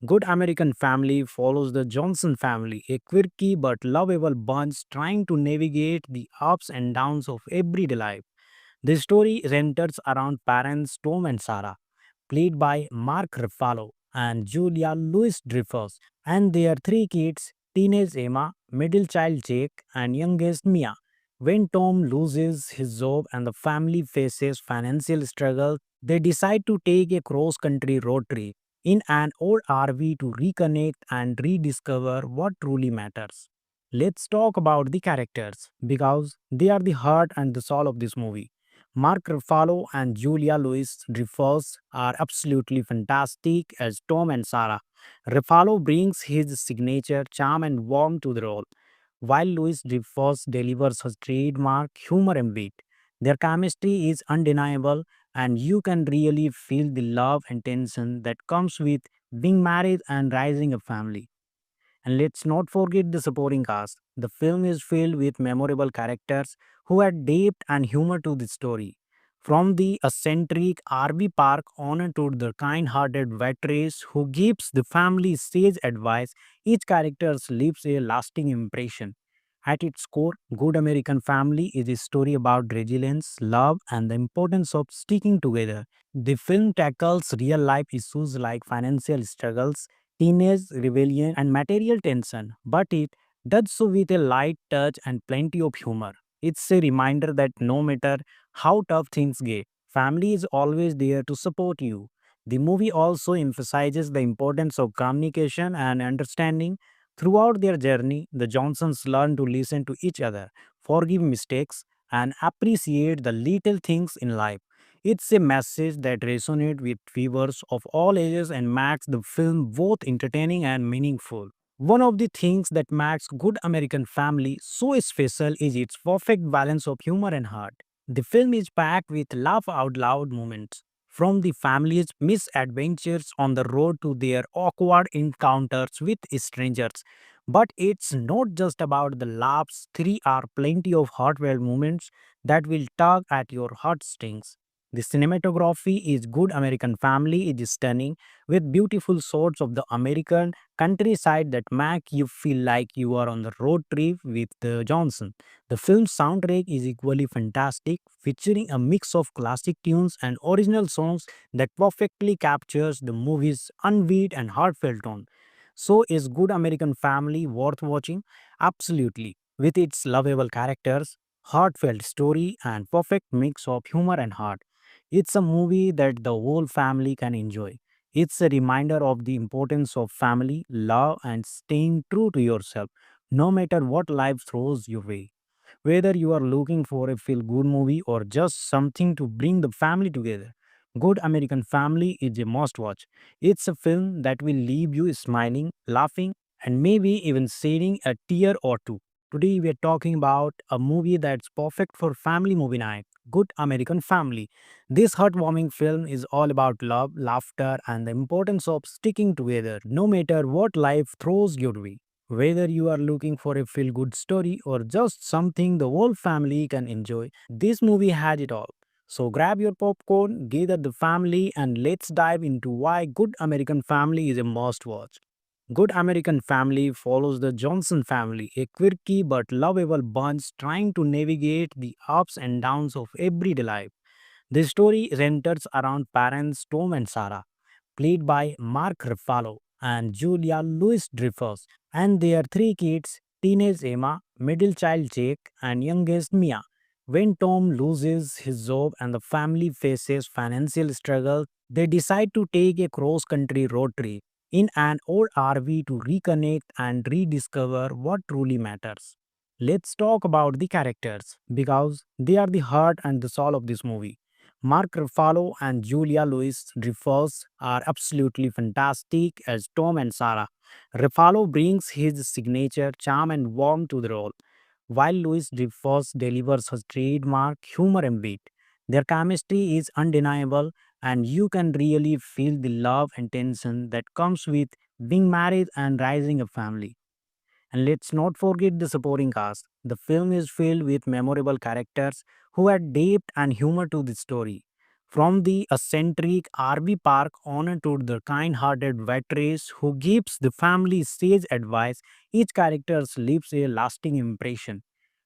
Good American Family follows the Johnson family, a quirky but lovable bunch trying to navigate the ups and downs of everyday life. The story centers around parents Tom and Sarah, played by Mark Ruffalo and Julia Louis-Dreyfus, and their three kids, teenage Emma, middle child Jake, and youngest Mia. When Tom loses his job and the family faces financial struggle, they decide to take a cross-country road trip in an old RV to reconnect and rediscover what truly matters. Let's talk about the characters because they are the heart and the soul of this movie. Mark Ruffalo and Julia Louis-Dreyfus are absolutely fantastic as Tom and Sarah. Ruffalo brings his signature charm and warmth to the role, while Louis-Dreyfus delivers his trademark humor and wit. Their chemistry is undeniable, and you can really feel the love and tension that comes with being married and raising a family. And let's not forget the supporting cast. The film is filled with memorable characters who add depth and humor to the story. From the eccentric RV park owner to the kind-hearted waitress who gives the family sage advice, each character leaves a lasting impression. At its core, Good American Family is a story about resilience, love, and the importance of sticking together. The film tackles real life issues like financial struggles, teenage rebellion, and material tension, but it does so with a light touch and plenty of humor. It's a reminder that no matter how tough things get, family is always there to support you. The movie also emphasizes the importance of communication and understanding. Throughout their journey, the Johnsons learn to listen to each other, forgive mistakes, and appreciate the little things in life. It's a message that resonates with viewers of all ages and makes the film both entertaining and meaningful. One of the things that makes Good American Family so special is its perfect balance of humor and heart. The film is packed with laugh out loud moments, from the family's misadventures on the road to their awkward encounters with strangers. But it's not just about the laughs, there are plenty of heartfelt moments that will tug at your heartstrings. The cinematography is Good American Family is stunning, with beautiful shots of the American countryside that make you feel like you are on the road trip with the Johnson. The film's soundtrack is equally fantastic, featuring a mix of classic tunes and original songs that perfectly captures the movie's unbeat and heartfelt tone. So, is Good American Family worth watching? Absolutely. With its lovable characters, heartfelt story, and perfect mix of humor and heart. It's a movie that the whole family can enjoy. It's a reminder of the importance of family, love, and staying true to yourself, no matter what life throws your way. Whether you are looking for a feel good movie or just something to bring the family together, Good American Family is a must watch. It's a film that will leave you smiling, laughing, and maybe even shedding a tear or two. Today we are talking about a movie that's perfect for family movie night, Good American Family. This heartwarming film is all about love, laughter, and the importance of sticking together no matter what life throws your way. Whether you are looking for a feel good story or just something the whole family can enjoy, this movie has it all. So grab your popcorn, gather the family, and let's dive into why Good American Family is a must watch. Good American Family follows the Johnson family, a quirky but lovable bunch trying to navigate the ups and downs of everyday life. The story centers around parents Tom and Sarah, played by Mark Ruffalo and Julia Louis-Dreyfus, and their three kids, teenage Emma, middle child Jake, and youngest Mia. When Tom loses his job and the family faces financial struggle, they decide to take a cross-country road trip in an old RV to reconnect and rediscover what truly matters. Let's talk about the characters because they are the heart and the soul of this movie. Mark Ruffalo and Julia Louis-Dreyfus are absolutely fantastic as Tom and Sarah. Ruffalo brings his signature charm and warmth to the role, while Louis Dreyfus delivers his trademark humor and wit. Their chemistry is undeniable, and you can really feel the love and tension that comes with being married and raising a family. And let's not forget the supporting cast. The film is filled with memorable characters who add depth and humor to the story. From the eccentric RV Park owner to the kind hearted waitress who gives the family sage advice, each character leaves a lasting impression.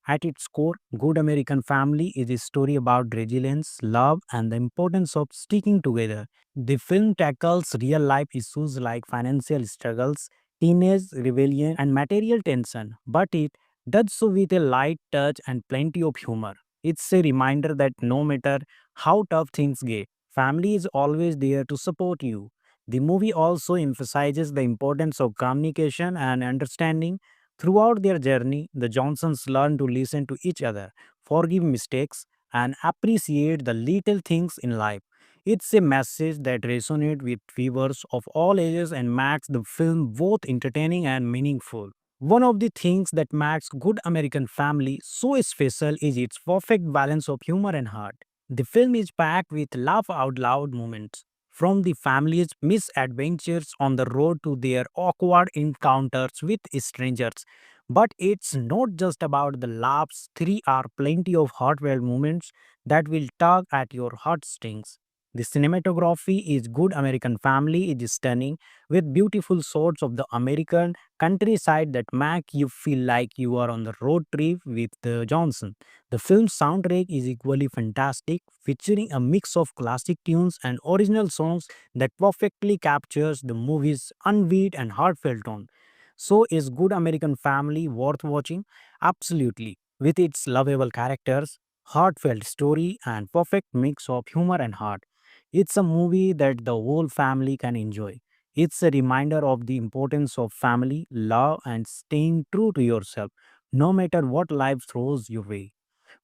At its core, Good American Family is a story about resilience, love, and the importance of sticking together. The film tackles real life issues like financial struggles, teenage rebellion, and material tension, but it does so with a light touch and plenty of humor. It's a reminder that no matter how tough things get, family is always there to support you. The movie also emphasizes the importance of communication and understanding. Throughout their journey, the Johnsons learn to listen to each other, forgive mistakes, and appreciate the little things in life. It's a message that resonates with viewers of all ages and makes the film both entertaining and meaningful. One of the things that makes Good American Family so special is its perfect balance of humor and heart. The film is packed with laugh out loud moments, from the family's misadventures on the road to their awkward encounters with strangers. But it's not just about the laughs, there are plenty of heartfelt moments that will tug at your heartstrings. The cinematography is Good American Family is stunning, with beautiful shots of the American countryside that make you feel like you are on the road trip with Johnson. The film's soundtrack is equally fantastic, featuring a mix of classic tunes and original songs that perfectly captures the movie's unbeat and heartfelt tone. So, is Good American Family worth watching? Absolutely. With its lovable characters, heartfelt story, and perfect mix of humor and heart, it's a movie that the whole family can enjoy. It's a reminder of the importance of family, love, and staying true to yourself, no matter what life throws your way.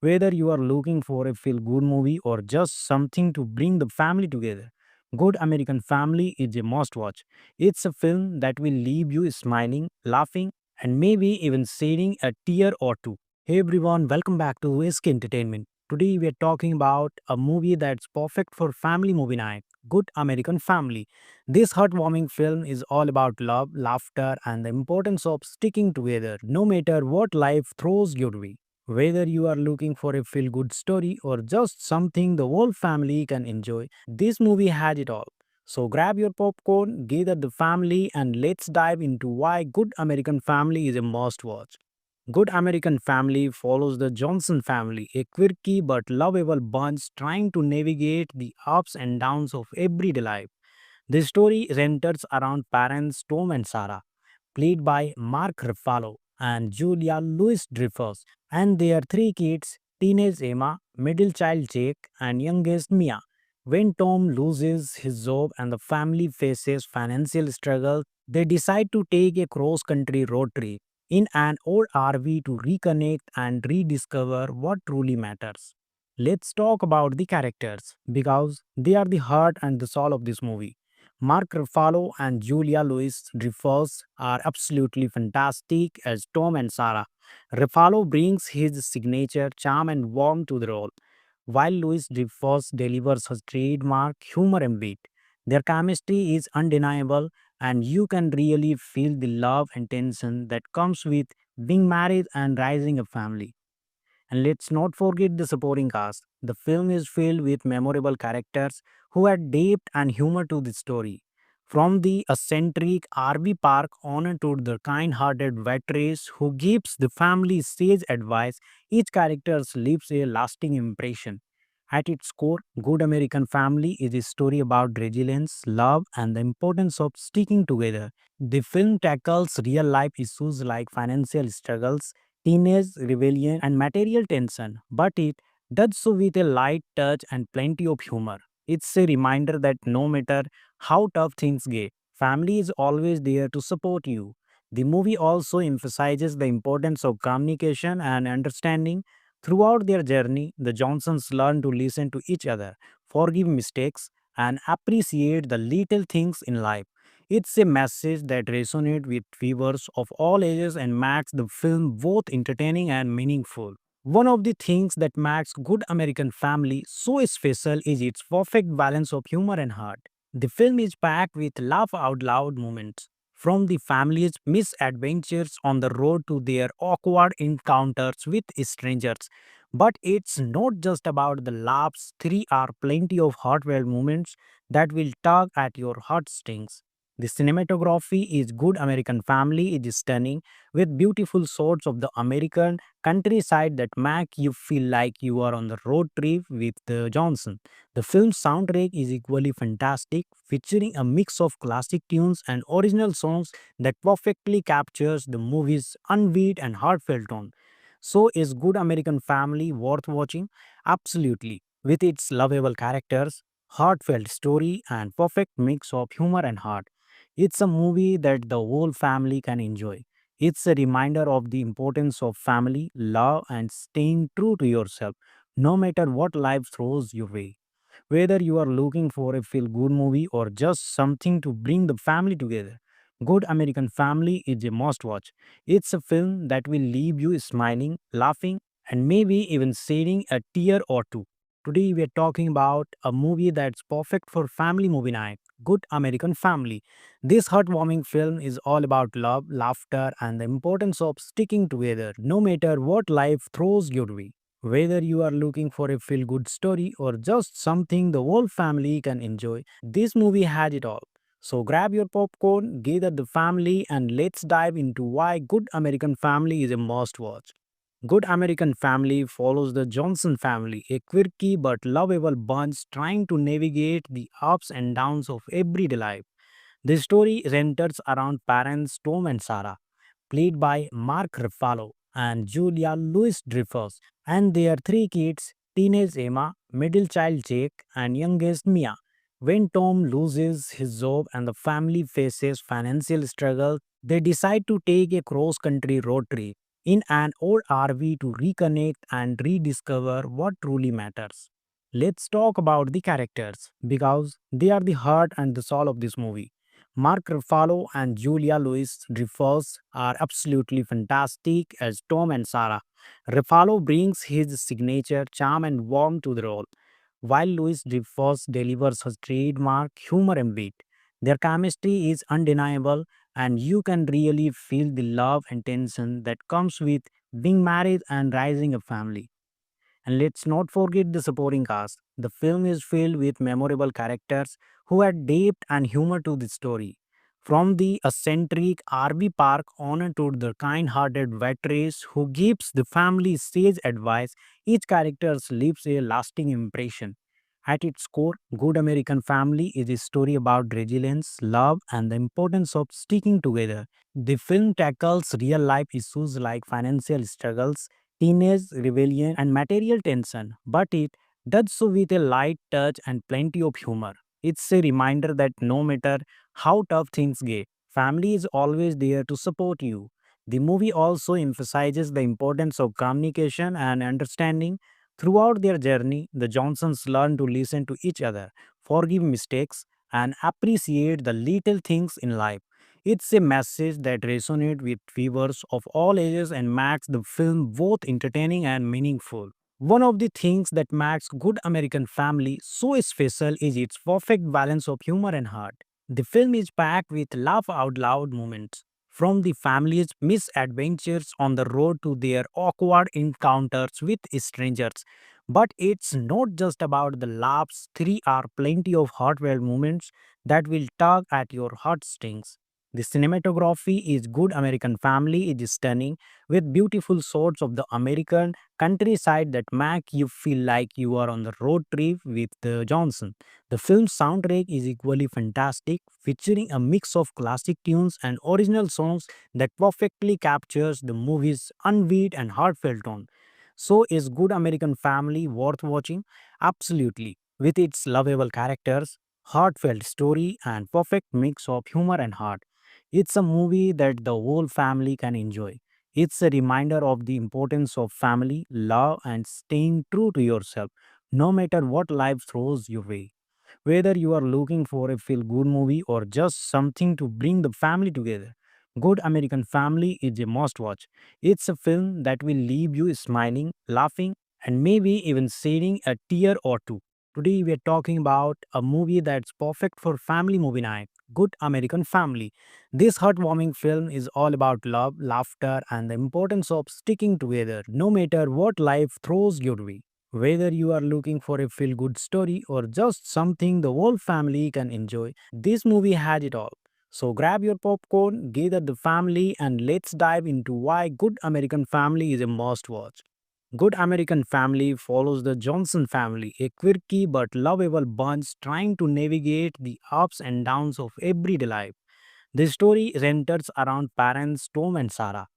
Whether you are looking for a feel good movie or just something to bring the family together, Good American Family is a must watch. It's a film that will leave you smiling, laughing, and maybe even shedding a tear or two. Hey everyone, welcome back to SK Entertainment. Today we are talking about a movie that's perfect for family movie night, Good American Family. This heartwarming film is all about love, laughter, and the importance of sticking together no matter what life throws your way. Whether you are looking for a feel good story or just something the whole family can enjoy, this movie has it all. So grab your popcorn, gather the family, and let's dive into why Good American Family is a must watch. Good American Family follows the Johnson family, a quirky but lovable bunch trying to navigate the ups and downs of everyday life. The story centers around parents Tom and Sarah, played by Mark Ruffalo and Julia Louis-Dreyfus, and their three kids, teenage Emma, middle child Jake, and youngest Mia. When Tom loses his job and the family faces financial struggle, they decide to take a cross-country road trip in an old RV to reconnect and rediscover what truly matters. Let's talk about the characters because they are the heart and the soul of this movie. Mark Ruffalo and Julia Louis-Dreyfus are absolutely fantastic as Tom and Sarah. Ruffalo brings his signature charm and warmth to the role, while Louis-Dreyfus delivers his trademark humor and wit. Their chemistry is undeniable, and you can really feel the love and tension that comes with being married and raising a family. And let's not forget the supporting cast. The film is filled with memorable characters who add depth and humor to the story. From the eccentric RV Park owner to the kind hearted waitress who gives the family sage advice, each character leaves a lasting impression. At its core, Good American Family is a story about resilience, love, and the importance of sticking together. The film tackles real life issues like financial struggles, teenage rebellion, and material tension, but it does so with a light touch and plenty of humor. It's a reminder that no matter how tough things get, family is always there to support you. The movie also emphasizes the importance of communication and understanding. Throughout their journey, the Johnsons learn to listen to each other, forgive mistakes, and appreciate the little things in life. It's a message that resonates with viewers of all ages and makes the film both entertaining and meaningful. One of the things that makes Good American Family so special is its perfect balance of humor and heart. The film is packed with laugh out loud moments, from the family's misadventures on the road to their awkward encounters with strangers. But it's not just about the laughs, there are plenty of heartfelt moments that will tug at your heartstrings. The cinematography is Good American Family is stunning, with beautiful shots of the American countryside that make you feel like you are on the road trip with Johnson. The film's soundtrack is equally fantastic, featuring a mix of classic tunes and original songs that perfectly captures the movie's unbeat and heartfelt tone. So, is Good American Family worth watching? Absolutely. With its lovable characters, heartfelt story, and perfect mix of humor and heart, it's a movie that the whole family can enjoy. It's a reminder of the importance of family, love, and staying true to yourself, no matter what life throws your way. Whether you are looking for a feel good movie or just something to bring the family together, Good American Family is a must watch. It's a film that will leave you smiling, laughing, and maybe even shedding a tear or two. Today, we are talking about a movie that's perfect for family movie night, Good American Family. This heartwarming film is all about love, laughter, and the importance of sticking together no matter what life throws your way. Whether you are looking for a feel good story or just something the whole family can enjoy, this movie had it all. So grab your popcorn, gather the family, and let's dive into why Good American Family is a must watch. Good American Family follows the Johnson family, a quirky but lovable bunch trying to navigate the ups and downs of everyday life. The story centers around parents Tom and Sarah, played by Mark Ruffalo and Julia Louis-Dreyfus, and their three kids, teenage Emma, middle child Jake, and youngest Mia. When Tom loses his job and the family faces financial struggle, they decide to take a cross-country road trip in an old RV to reconnect and rediscover what truly matters. Let's talk about the characters because they are the heart and the soul of this movie. Mark Ruffalo and Julia Louis-Dreyfus are absolutely fantastic as Tom and Sarah. Ruffalo brings his signature charm and warmth to the role, while Louis-Dreyfus delivers his trademark humor and wit. Their chemistry is undeniable, and you can really feel the love and tension that comes with being married and raising a family. And let's not forget the supporting cast. The film is filled with memorable characters who add depth and humor to the story. From the eccentric RV park owner to the kind-hearted waitress who gives the family sage advice, each character leaves a lasting impression. At its core, Good American Family is a story about resilience, love, and the importance of sticking together. The film tackles real life issues like financial struggles, teenage rebellion, and material tension, but it does so with a light touch and plenty of humor. It's a reminder that no matter how tough things get, family is always there to support you. The movie also emphasizes the importance of communication and understanding. Throughout their journey, the Johnsons learn to listen to each other, forgive mistakes, and appreciate the little things in life. It's a message that resonates with viewers of all ages and makes the film both entertaining and meaningful. One of the things that makes Good American Family so special is its perfect balance of humor and heart. The film is packed with laugh out loud moments, from the family's misadventures on the road to their awkward encounters with strangers. But it's not just about the laughs, there are plenty of heartfelt moments that will tug at your heartstrings. The cinematography is Good American Family is stunning, with beautiful shots of the American countryside that make you feel like you are on the road trip with Johnson. The film's soundtrack is equally fantastic, featuring a mix of classic tunes and original songs that perfectly captures the movie's unbeat and heartfelt tone. So, is Good American Family worth watching? Absolutely. With its lovable characters, heartfelt story, and perfect mix of humor and heart, it's a movie that the whole family can enjoy. It's a reminder of the importance of family, love, and staying true to yourself, no matter what life throws your way. Whether you are looking for a feel good movie or just something to bring the family together, Good American Family is a must watch. It's a film that will leave you smiling, laughing, and maybe even shedding a tear or two. Today we are talking about a movie that's perfect for family movie night, Good American Family. This heartwarming film is all about love, laughter, and the importance of sticking together no matter what life throws your way. Whether you are looking for a feel good story or just something the whole family can enjoy, this movie has it all. So grab your popcorn, gather the family, and let's dive into why Good American Family is a must watch. Good American Family follows the Johnson family, a quirky but lovable bunch trying to navigate the ups and downs of everyday life. The story centers around parents Tom and Sarah,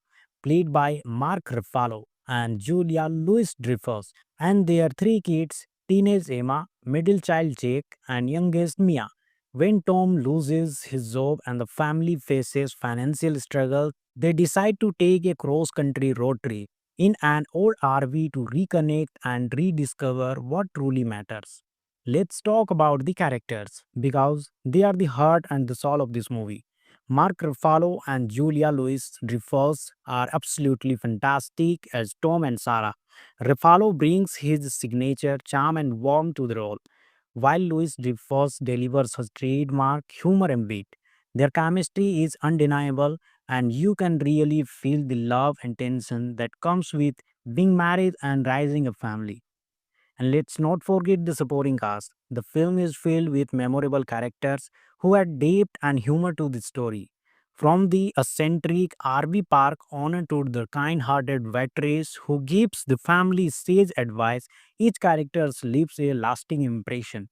played by Mark Ruffalo and Julia Louis-Dreyfus, and their three kids, teenage Emma, middle child Jake, and youngest Mia. When Tom loses his job and the family faces financial struggle, they decide to take a cross-country road trip in an old RV to reconnect and rediscover what truly matters. Let's talk about the characters because they are the heart and the soul of this movie. Mark Ruffalo and Julia Louis-Dreyfus are absolutely fantastic as Tom and Sarah. Ruffalo brings his signature charm and warmth to the role, while Louis-Dreyfus delivers his trademark humor and wit. Their chemistry is undeniable, and you can really feel the love and tension that comes with being married and raising a family. And let's not forget the supporting cast. The film is filled with memorable characters who add depth and humor to the story. From the eccentric RV park owner to the kind-hearted waitress who gives the family sage advice, each character leaves a lasting impression.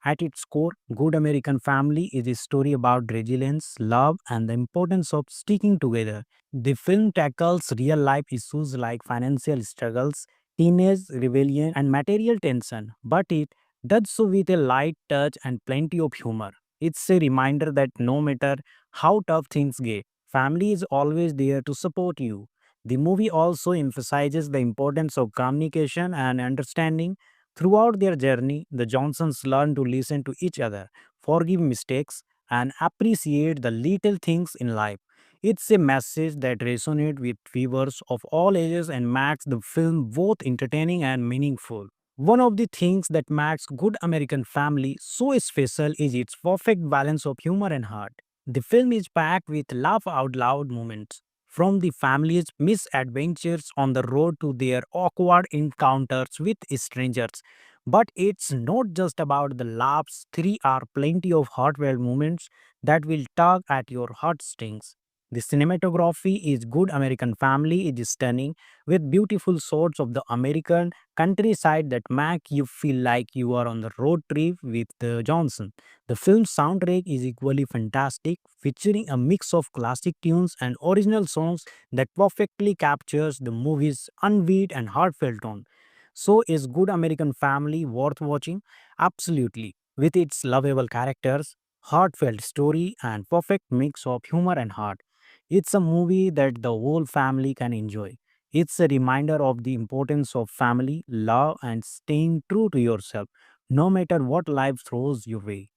At its core, Good American Family is a story about resilience, love, and the importance of sticking together. The film tackles real life issues like financial struggles, teenage rebellion, and material tension, but it does so with a light touch and plenty of humor. It's a reminder that no matter how tough things get, family is always there to support you. The movie also emphasizes the importance of communication and understanding. Throughout their journey, the Johnsons learn to listen to each other, forgive mistakes, and appreciate the little things in life. It's a message that resonates with viewers of all ages and makes the film both entertaining and meaningful. One of the things that makes Good American Family so special is its perfect balance of humor and heart. The film is packed with laugh out loud moments, from the family's misadventures on the road to their awkward encounters with strangers. But it's not just about the laughs, there are plenty of heartfelt moments that will tug at your heartstrings. The cinematography is Good American Family is stunning, with beautiful shots of the American countryside that make you feel like you are on the road trip with the Johnson. The film's soundtrack is equally fantastic, featuring a mix of classic tunes and original songs that perfectly captures the movie's unbeat and heartfelt tone. So, is Good American Family worth watching? Absolutely. With its lovable characters, heartfelt story, and perfect mix of humor and heart, it's a movie that the whole family can enjoy. It's a reminder of the importance of family, love, and staying true to yourself, no matter what life throws your way.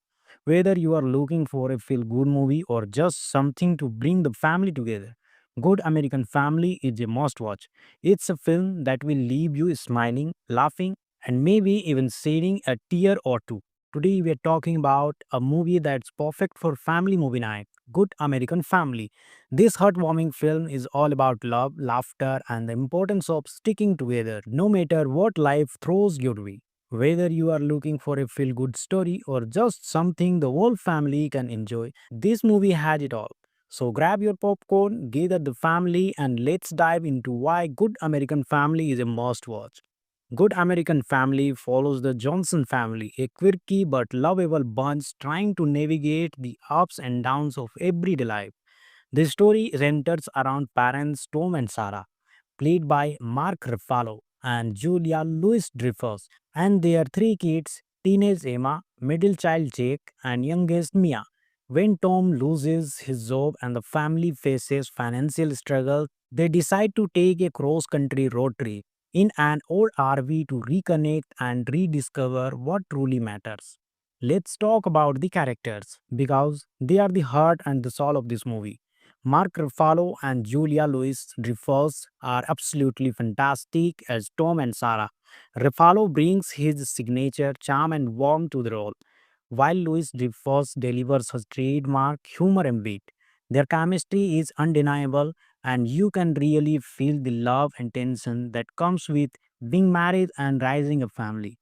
Whether you are looking for a feel good movie or just something to bring the family together, Good American Family is a must watch. It's a film that will leave you smiling, laughing, and maybe even shedding a tear or two. Today we are talking about a movie that's perfect for family movie night, Good American Family. This heartwarming film is all about love, laughter, and the importance of sticking together no matter what life throws your way. Whether you are looking for a feel good story or just something the whole family can enjoy, this movie has it all. So grab your popcorn, gather the family, and let's dive into why Good American Family is a must watch. Good American Family follows the Johnson family, a quirky but lovable bunch trying to navigate the ups and downs of everyday life. The story centers around parents Tom and Sarah, played by Mark Ruffalo and Julia Louis-Dreyfus, and their three kids, teenage Emma, middle child Jake, and youngest Mia. When Tom loses his job and the family faces financial struggle, they decide to take a cross-country road trip in an old RV to reconnect and rediscover what truly matters. Let's talk about the characters because they are the heart and the soul of this movie. Mark Ruffalo and Julia Louis-Dreyfus are absolutely fantastic as Tom and Sarah. Ruffalo brings his signature charm and warmth to the role, while Louis-Dreyfus delivers his trademark humor and wit. Their chemistry is undeniable, and you can really feel the love and tension that comes with being married and raising a family.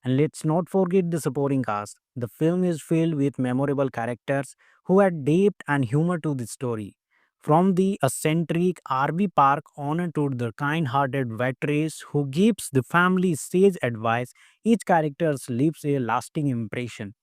And let's not forget the supporting cast. The film is filled with memorable characters who add depth and humor to the story. From the eccentric RB Park owner to the kind hearted waitress who gives the family sage advice, each character leaves a lasting impression.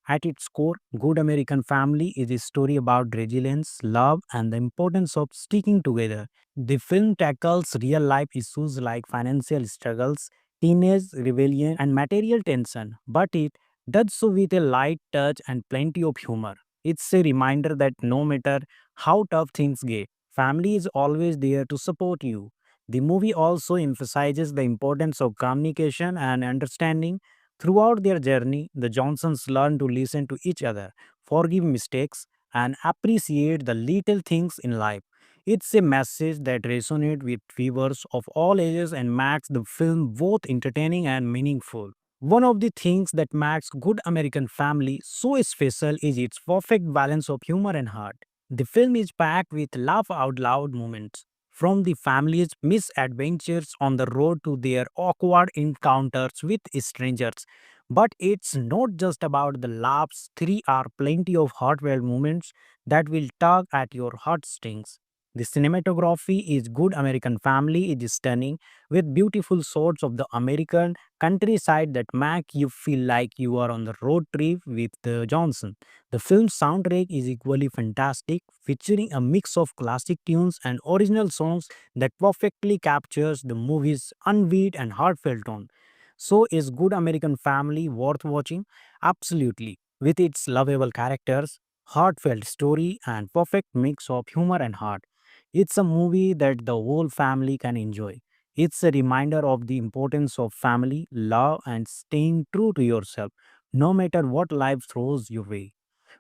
At its core, Good American Family is a story about resilience, love, and the importance of sticking together. The film tackles real life issues like financial struggles, teenage rebellion, and material tension, but it does so with a light touch and plenty of humor. It's a reminder that no matter how tough things get, family is always there to support you. The movie also emphasizes the importance of communication and understanding. Throughout their journey, the Johnsons learn to listen to each other, forgive mistakes, and appreciate the little things in life. It's a message that resonates with viewers of all ages and makes the film both entertaining and meaningful. One of the things that makes Good American Family so special is its perfect balance of humor and heart. The film is packed with laugh out loud moments, from the family's misadventures on the road to their awkward encounters with strangers. But it's not just about the laughs, there are plenty of heartfelt moments that will tug at your heartstrings. The cinematography is Good American Family is stunning, with beautiful shots of the American countryside that make you feel like you are on the road trip with the Johnson. The film's soundtrack is equally fantastic, featuring a mix of classic tunes and original songs that perfectly captures the movie's unbeat and heartfelt tone. So, is Good American Family worth watching? Absolutely. With its lovable characters, heartfelt story, and perfect mix of humor and heart, it's a movie that the whole family can enjoy. It's a reminder of the importance of family, love, and staying true to yourself, no matter what life throws your way.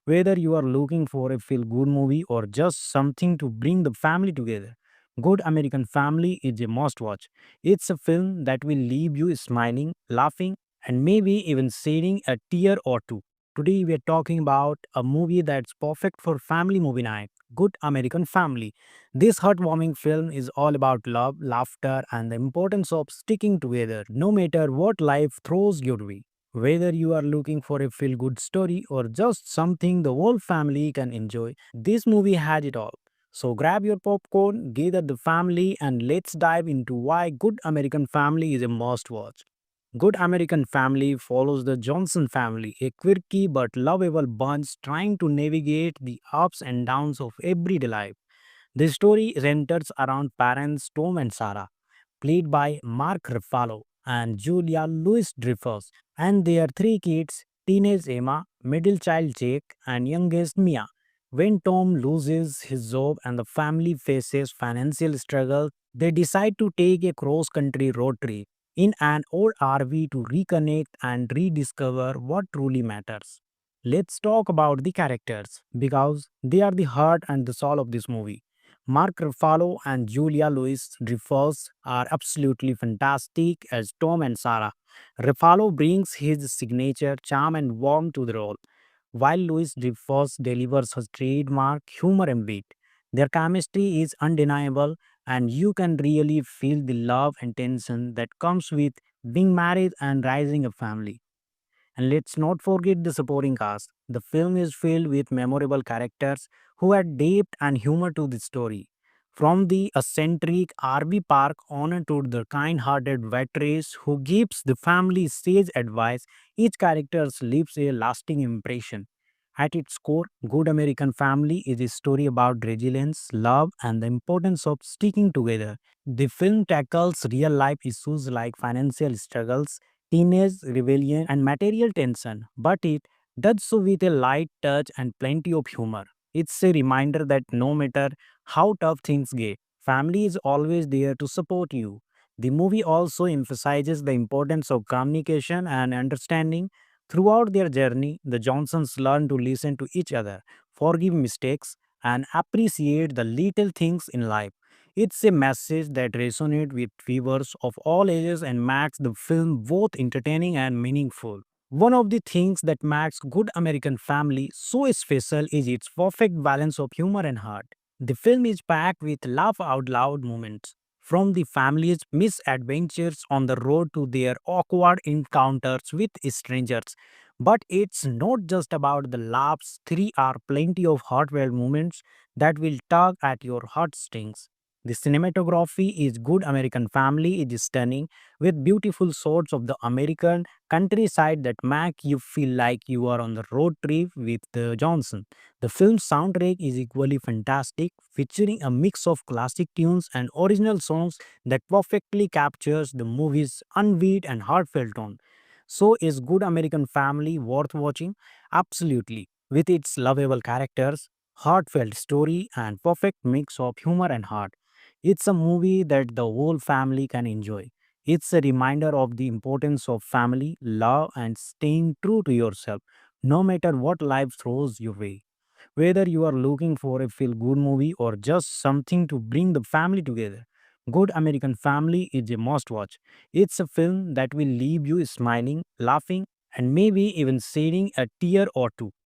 Whether you are looking for a feel good movie or just something to bring the family together, Good American Family is a must watch. It's a film that will leave you smiling, laughing, and maybe even shedding a tear or two. Today we are talking about a movie that's perfect for family movie night, Good American Family. This heartwarming film is all about love, laughter, and the importance of sticking together no matter what life throws your way. Whether you are looking for a feel good story or just something the whole family can enjoy, this movie has it all. So grab your popcorn, gather the family, and let's dive into why Good American Family is a must watch. Good American Family follows the Johnson family, a quirky but lovable bunch trying to navigate the ups and downs of everyday life. The story centers around parents Tom and Sarah, played by Mark Ruffalo and Julia Louis-Dreyfus, and their three kids, teenage Emma, middle child Jake, and youngest Mia. When Tom loses his job and the family faces financial struggle, they decide to take a cross-country road trip in an old RV to reconnect and rediscover what truly matters. Let's talk about the characters because they are the heart and the soul of this movie. Mark Ruffalo and Julia Louis-Dreyfus are absolutely fantastic as Tom and Sarah. Ruffalo brings his signature charm and warmth to the role, while Louis-Dreyfus delivers his trademark humor and wit. Their chemistry is undeniable, and you can really feel the love and tension that comes with being married and raising a family. And let's not forget the supporting cast. The film is filled with memorable characters who add depth and humor to the story. From the eccentric RB Park owner to the kind hearted waitress who gives the family sage advice, each character leaves a lasting impression. At its core, Good American Family is a story about resilience, love, and the importance of sticking together. The film tackles real life issues like financial struggles, teenage rebellion, and material tension, but it does so with a light touch and plenty of humor. It's a reminder that no matter how tough things get, family is always there to support you. The movie also emphasizes the importance of communication and understanding. Throughout their journey, the Johnsons learn to listen to each other, forgive mistakes, and appreciate the little things in life. It's a message that resonates with viewers of all ages and makes the film both entertaining and meaningful. One of the things that makes Good American Family so special is its perfect balance of humor and heart. The film is packed with laugh out loud moments, from the family's misadventures on the road to their awkward encounters with strangers. But it's not just about the laughs, there are plenty of heartfelt moments that will tug at your heartstrings. The cinematography is Good American Family is stunning, with beautiful shots of the American countryside that make you feel like you are on the road trip with the Johnson. The film's soundtrack is equally fantastic, featuring a mix of classic tunes and original songs that perfectly captures the movie's unbeat and heartfelt tone. So, is Good American Family worth watching? Absolutely. With its lovable characters, heartfelt story, and perfect mix of humor and heart, it's a movie that the whole family can enjoy. It's a reminder of the importance of family, love, and staying true to yourself, no matter what life throws your way. Whether you are looking for a feel good movie or just something to bring the family together, Good American Family is a must watch. It's a film that will leave you smiling, laughing, and maybe even shedding a tear or two.